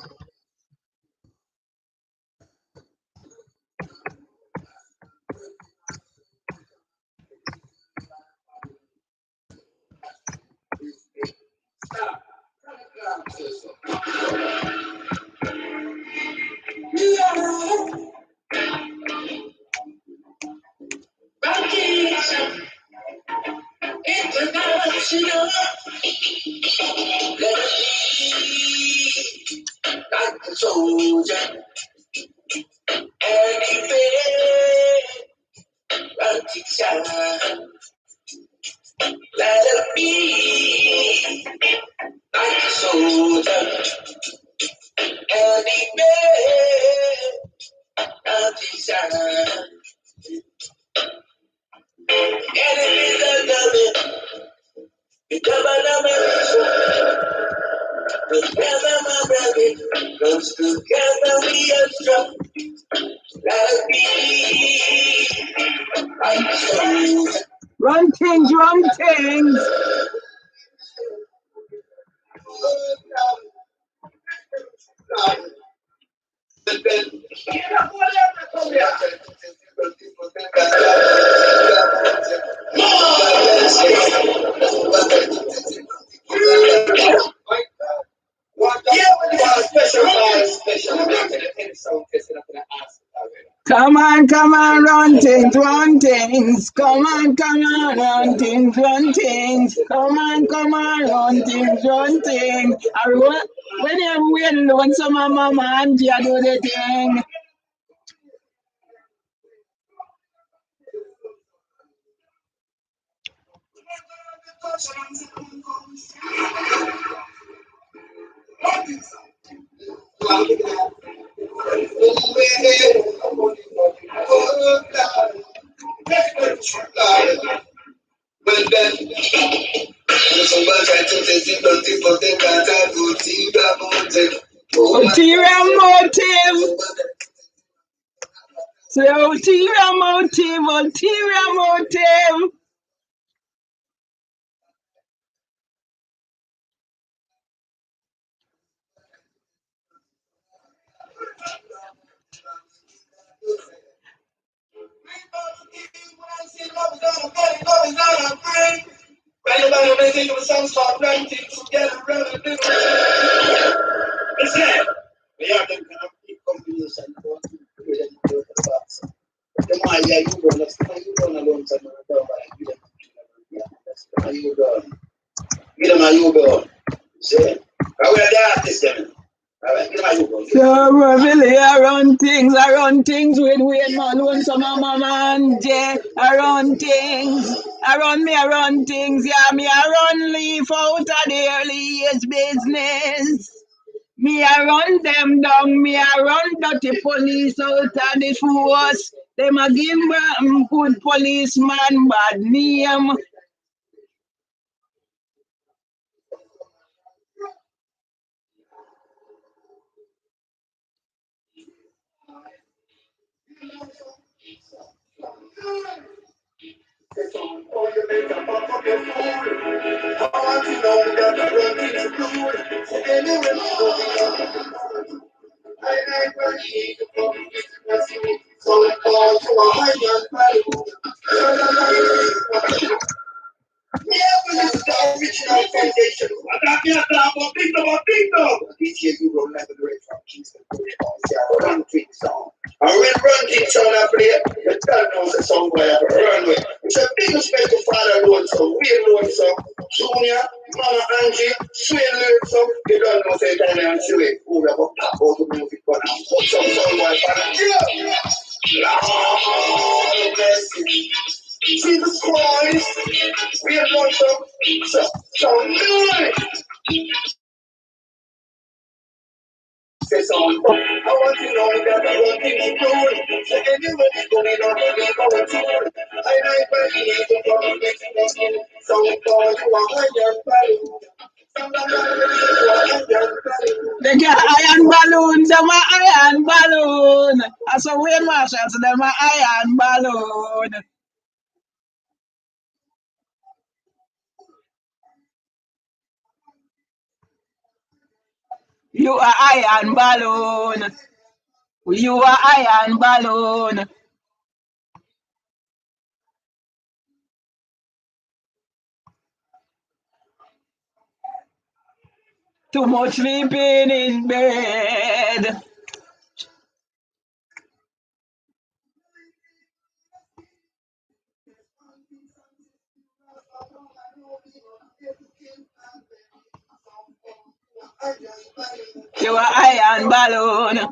International, let us be like the soldier, and he fed like the child. Let us be like the soldier, and he fed like the child. Enemies are coming, the government. Together, my brother, comes together, we are strong. Let us be like the soldier. Run things, run things. Come on, run things, run things. Come on, run things, run things. Come on, run things, run things. Whenever we alone, some of my man, do the thing. Ulterior motive. So ulterior motive. So Mervelee, I run things with Wayne Malone, some of my man, Jay, I run things, I run things, yeah, me I run leaf out of the early years business. Me I run them down, me I run dirty police out of the force. Them a give good policeman bad name. Junior, Mama Angie, sweet lyrics up. You don't know say time and sweet. Who we have a pop out the music for now. Put some someone for that. Lord bless you. Jesus Christ. We have done some noise. Say some. I want to know that I want things to do. So anybody going on the going to. I like my need to come and make it. So we go to a higher value. They get iron balloon, them a iron balloon. That's a Wayne Marshall, so them a iron balloon. You are iron balloon. You are iron balloon. Too much sleeping in bed. You are iron balloon.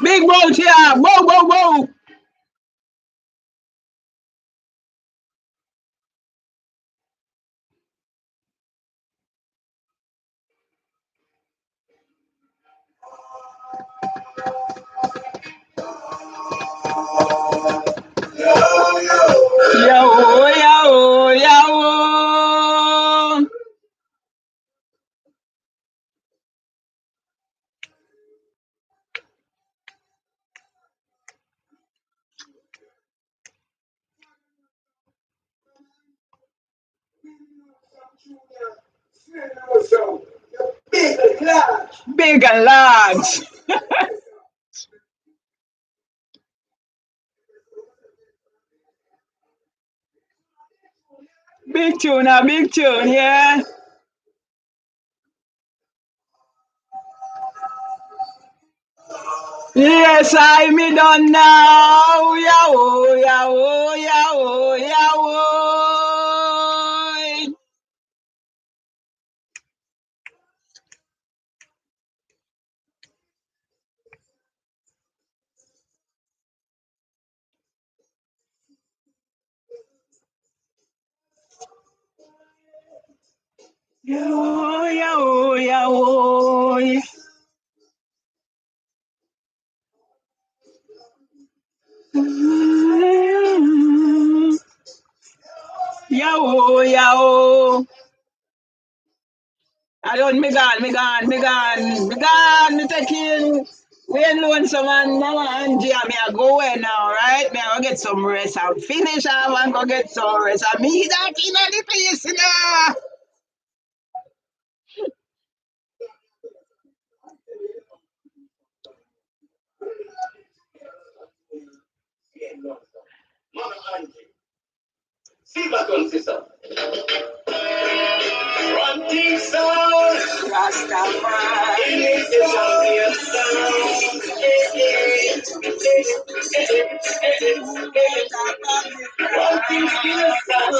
Big boat here. Whoa, whoa, whoa. Yo, yo, yo. Big and large. Big tune, yeah. Yes, I me done now. Yow, yow, yow, yow. Yow, yow, yow. Yow, yow. I don't me gone. Me taking Wayne Lonesome and Mama Angie and me I go away now, right? Me I go get some rest and finish off and go get some rest. And me that in the place now. Mama Angie. See my consistent. Run things down. Rastafari. It is the champion sound. Run things down.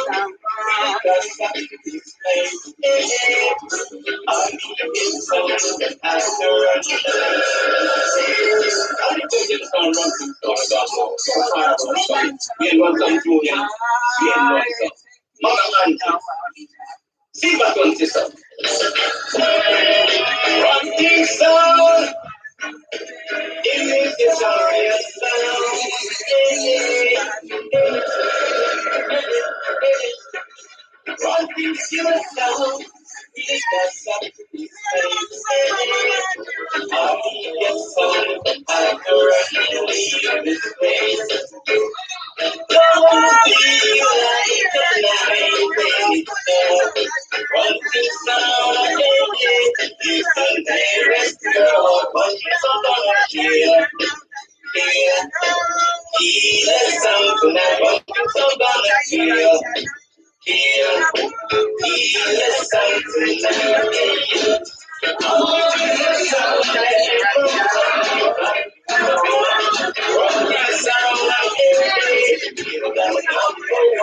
Because that is his name. I'm the sound after Mama Angie. See my consistent. Run things down. It is the champion sound. Run things down. Because that is his name. I'm the sound after this place. Don't be like the night when it's dark. Run things down. You can rest girl, but you're so gonna kill. Heal the sound tonight, but you're so gonna kill. Heal the sound tonight.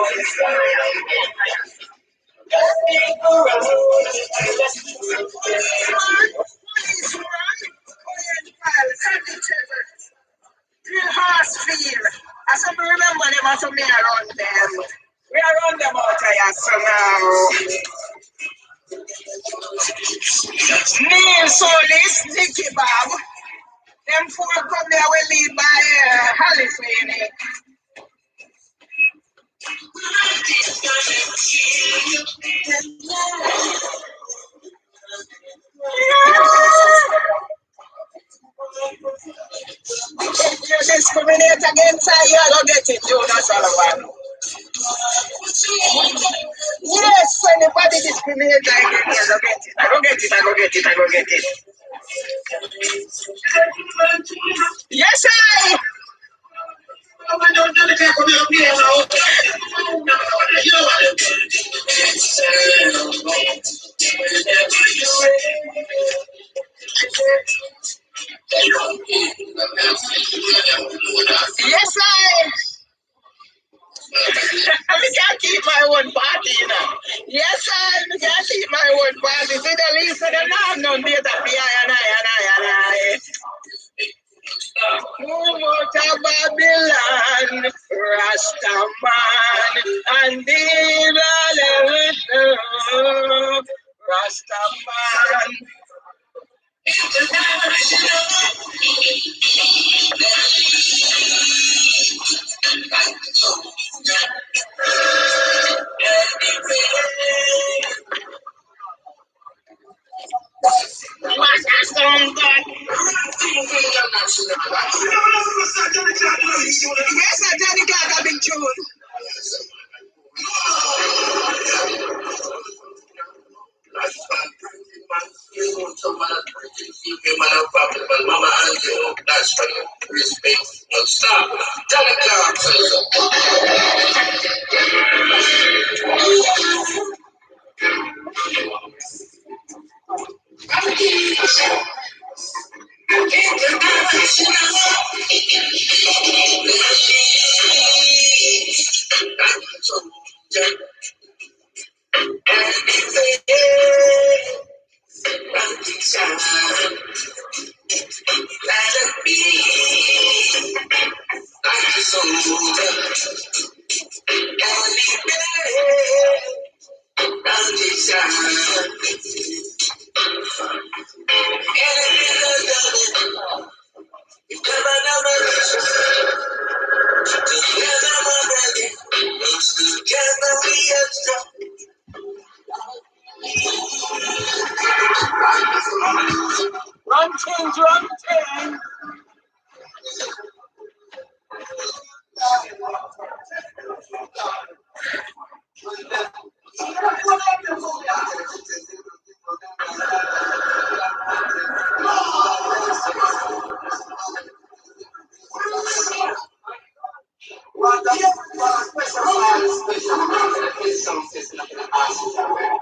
I some remember them, I some me around them. We around them out here, so now. Neil Solis, Nicky Bob. Them four come there will lead by Halifax. If you discriminate against her, you don't get it, Jonas Sullivan. Yes, anybody discriminate against her, I don't get it. Yes, I. Yes, I. I can't keep my own party, you know. Yes, I can't keep my own party. See the least of them now, no data, and I. Babylon, Rastaman, and Rastaman. Yes, I did got a big tune. Run thing.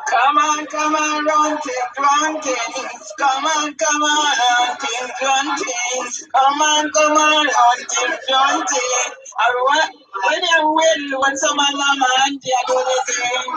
Come on, run things. Come on, run things. Come on, run things. When you win, when someone mama and you do the thing.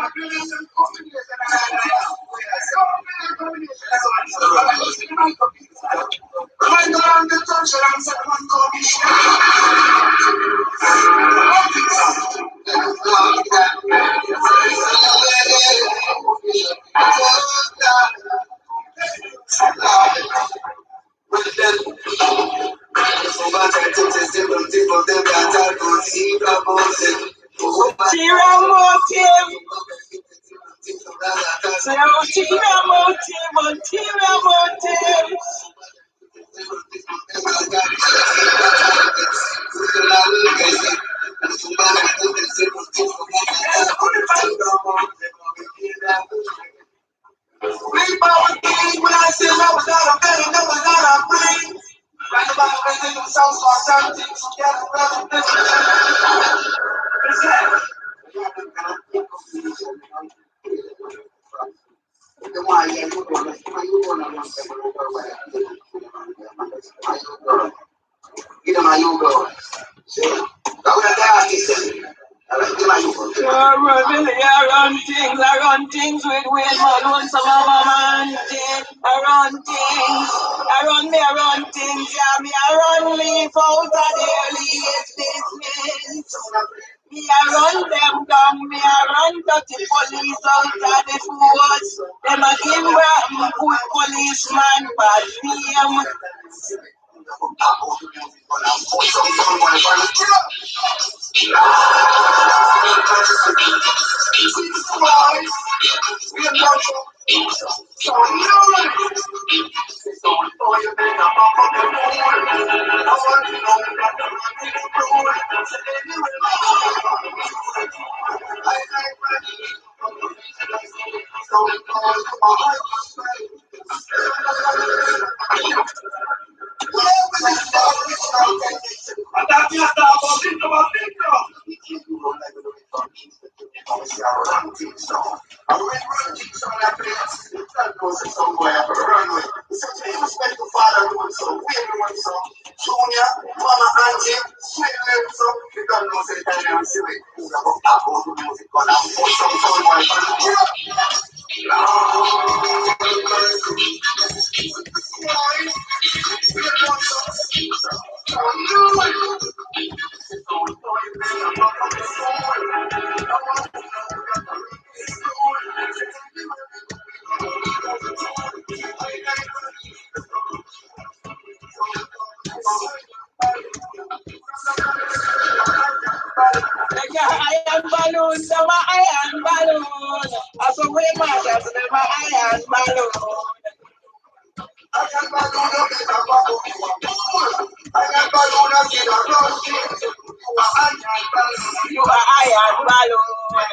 I run things with Wayne Malone, some mama man thing. I run things, yeah, me I run leave out of their leave business. Me I run them down, me I run dirty police out of the force. Them a give me good policeman bad name. Iron balloon, them a iron balloon. I saw way matters, them a iron balloon. You are iron balloon.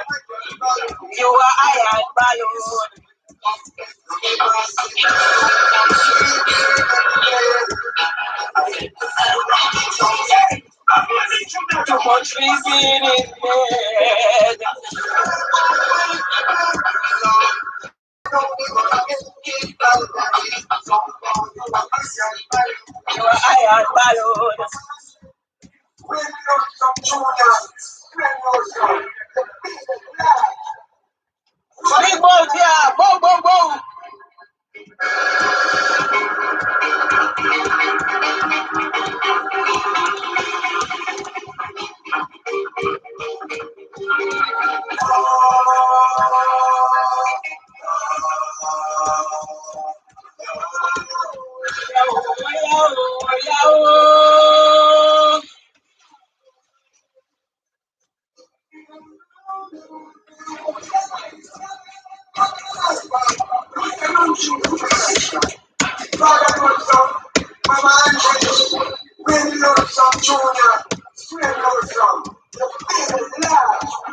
You are iron balloon. Too much reason in bed. You are iron balloon. Big balls, yeah. Boom, boom, boom.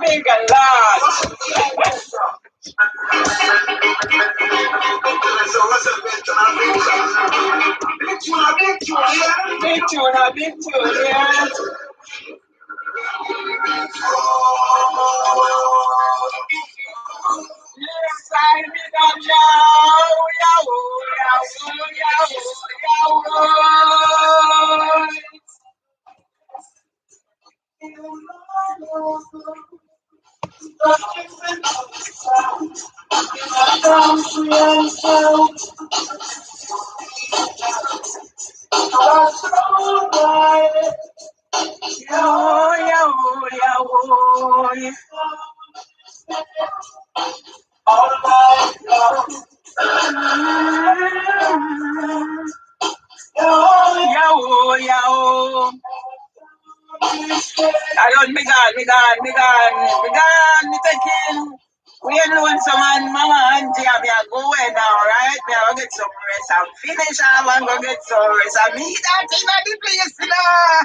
Big and large. Big tune, yeah. Yes, I be done I don't me taking. We alone some man, mama, auntie, me a go away now, right? Me a go get some rest and finish off and go get some rest and me that in the place, you know.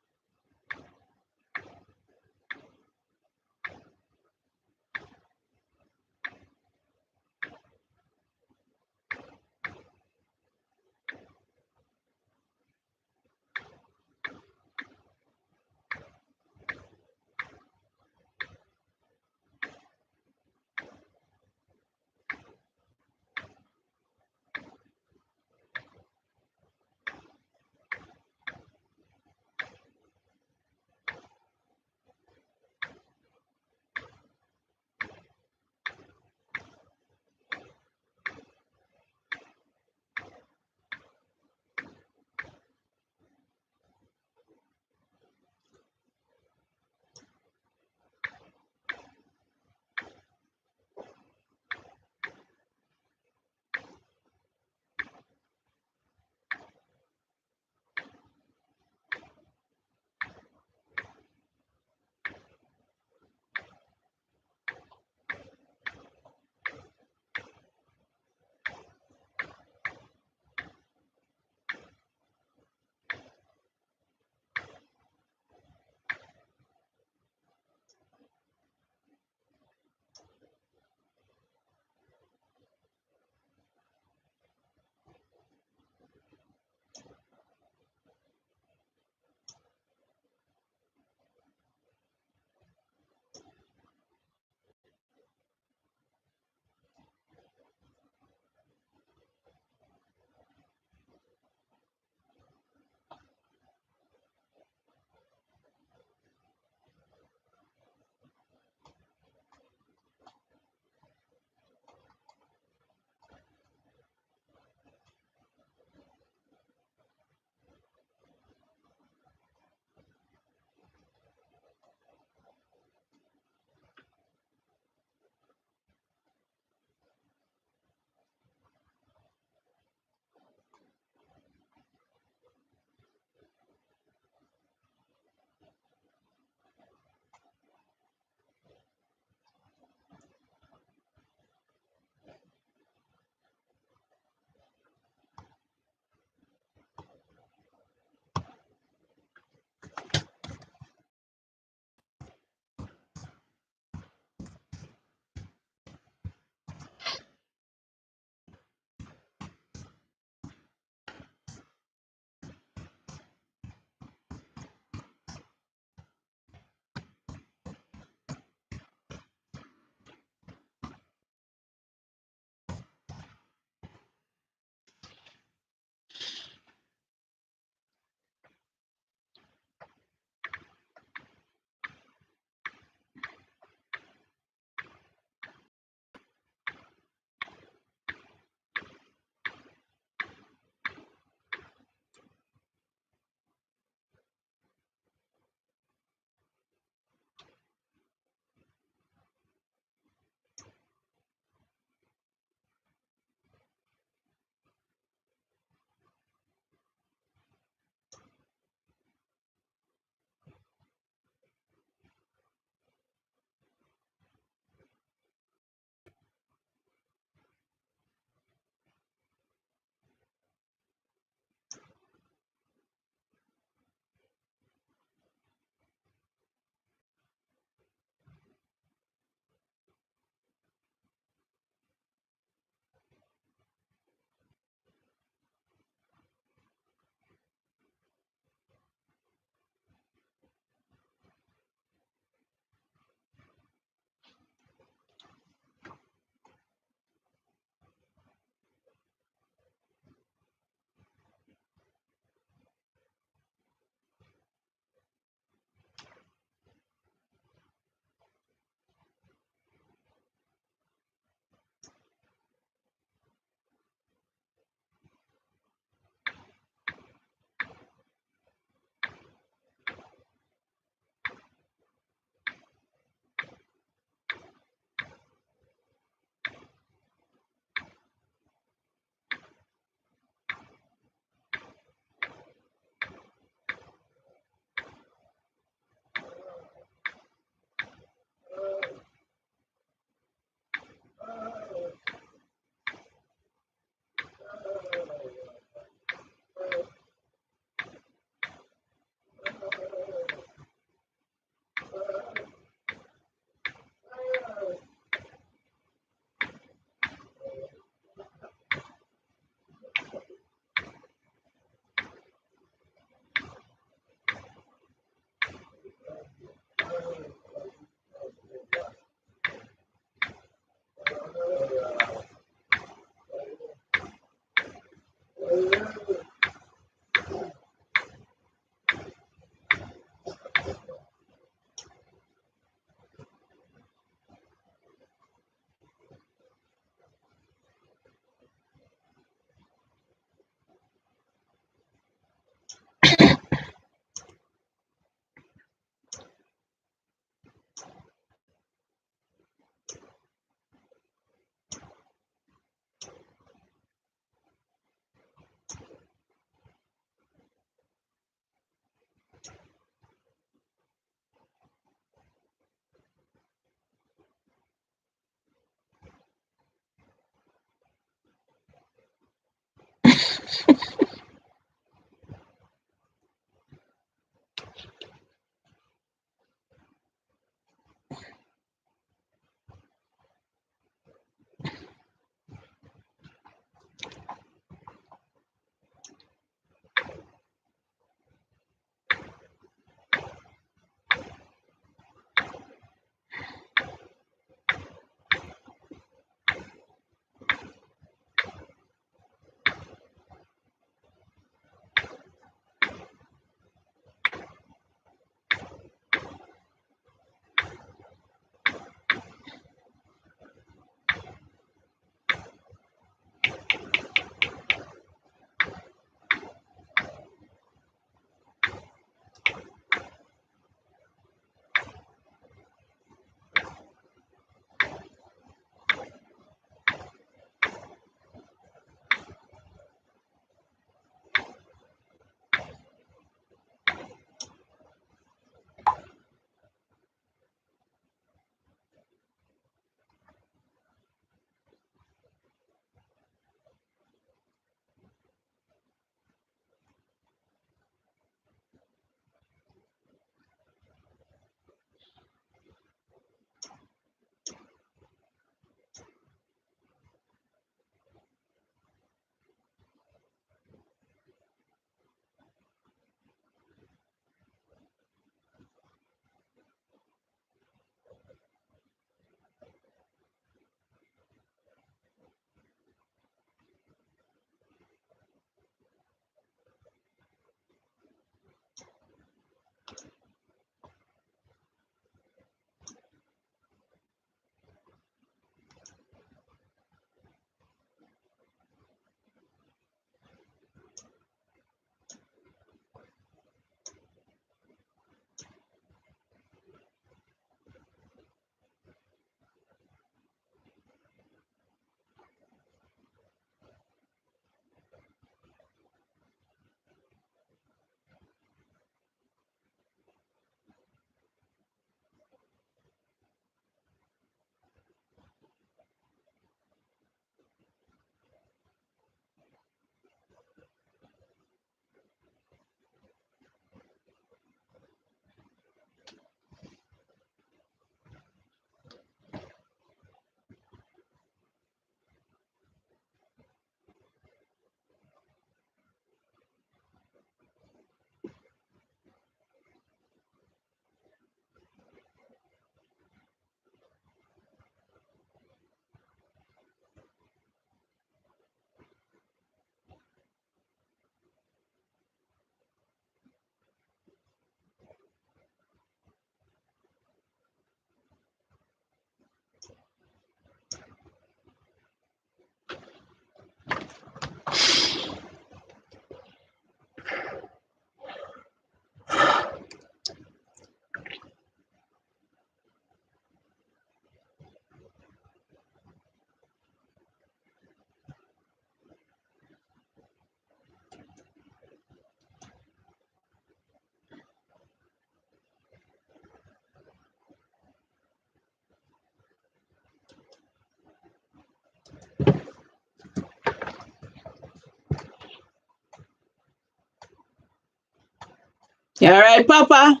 You alright, Papa?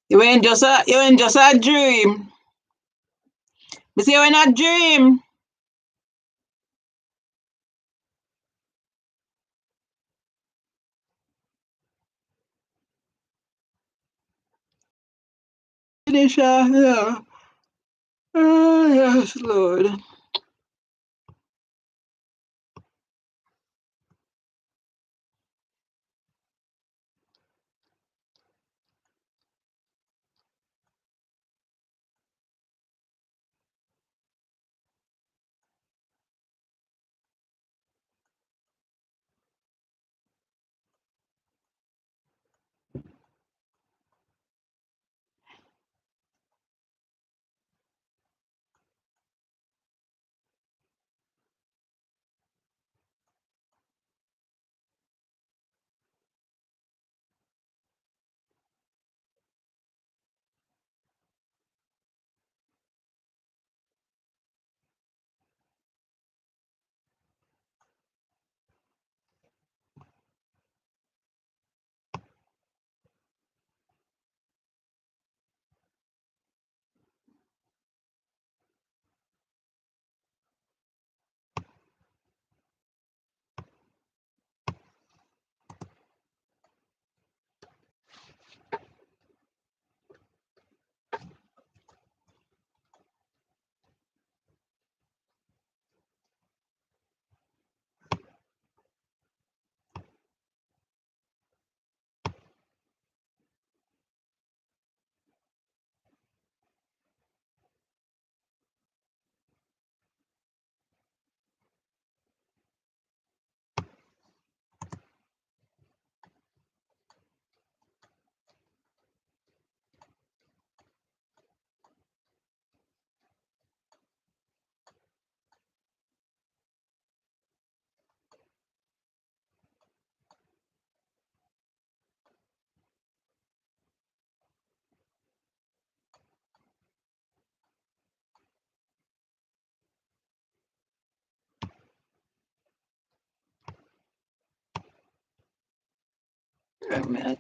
You ain't just a dream. But see, you ain't a dream. Finish, yeah. Oh, yes, Lord.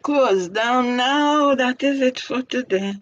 Close down now. That is it for today.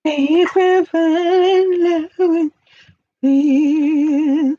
People fall in love with me.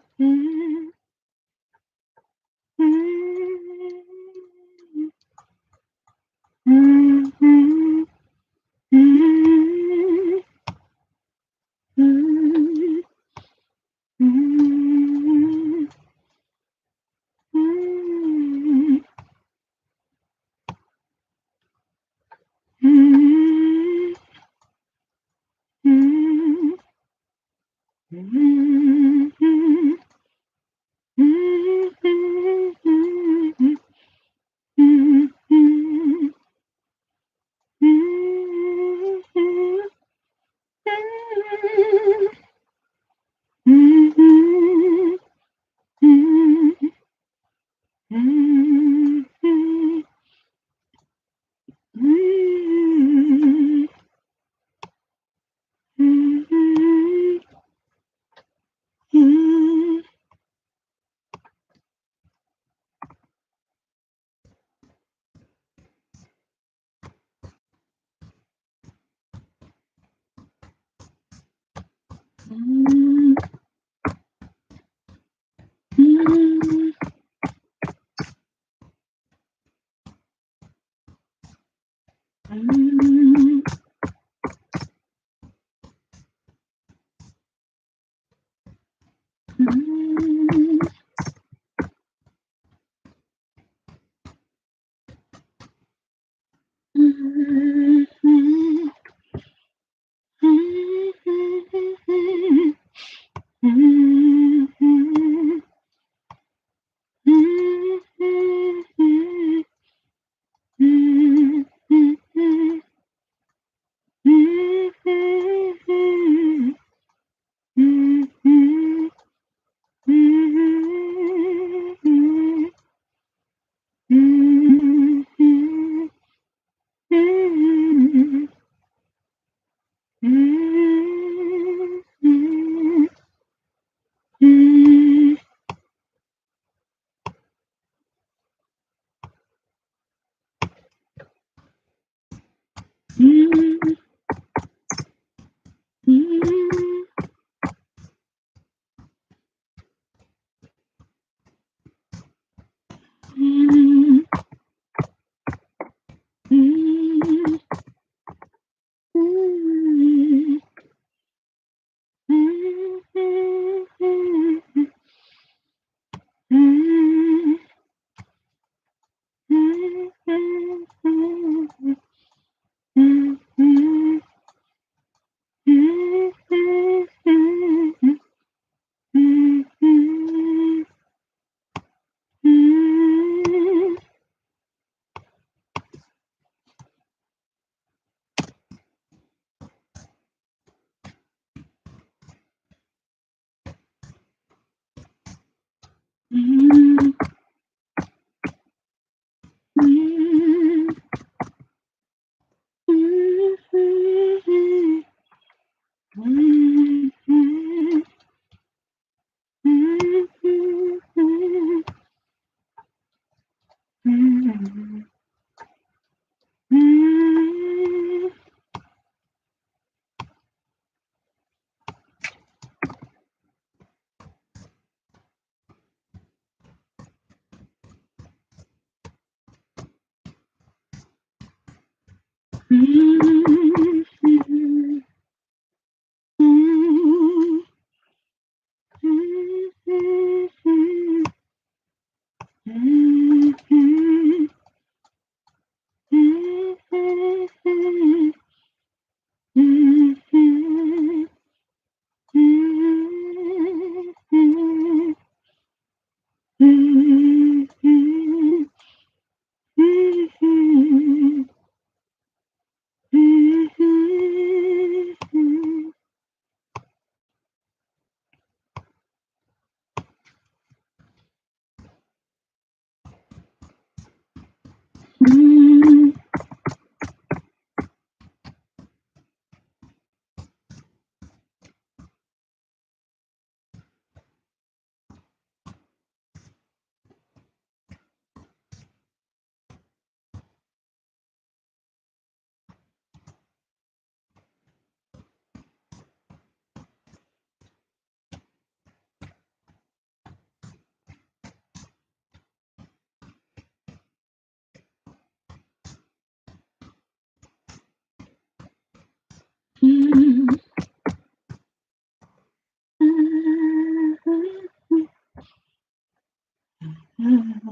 Everything.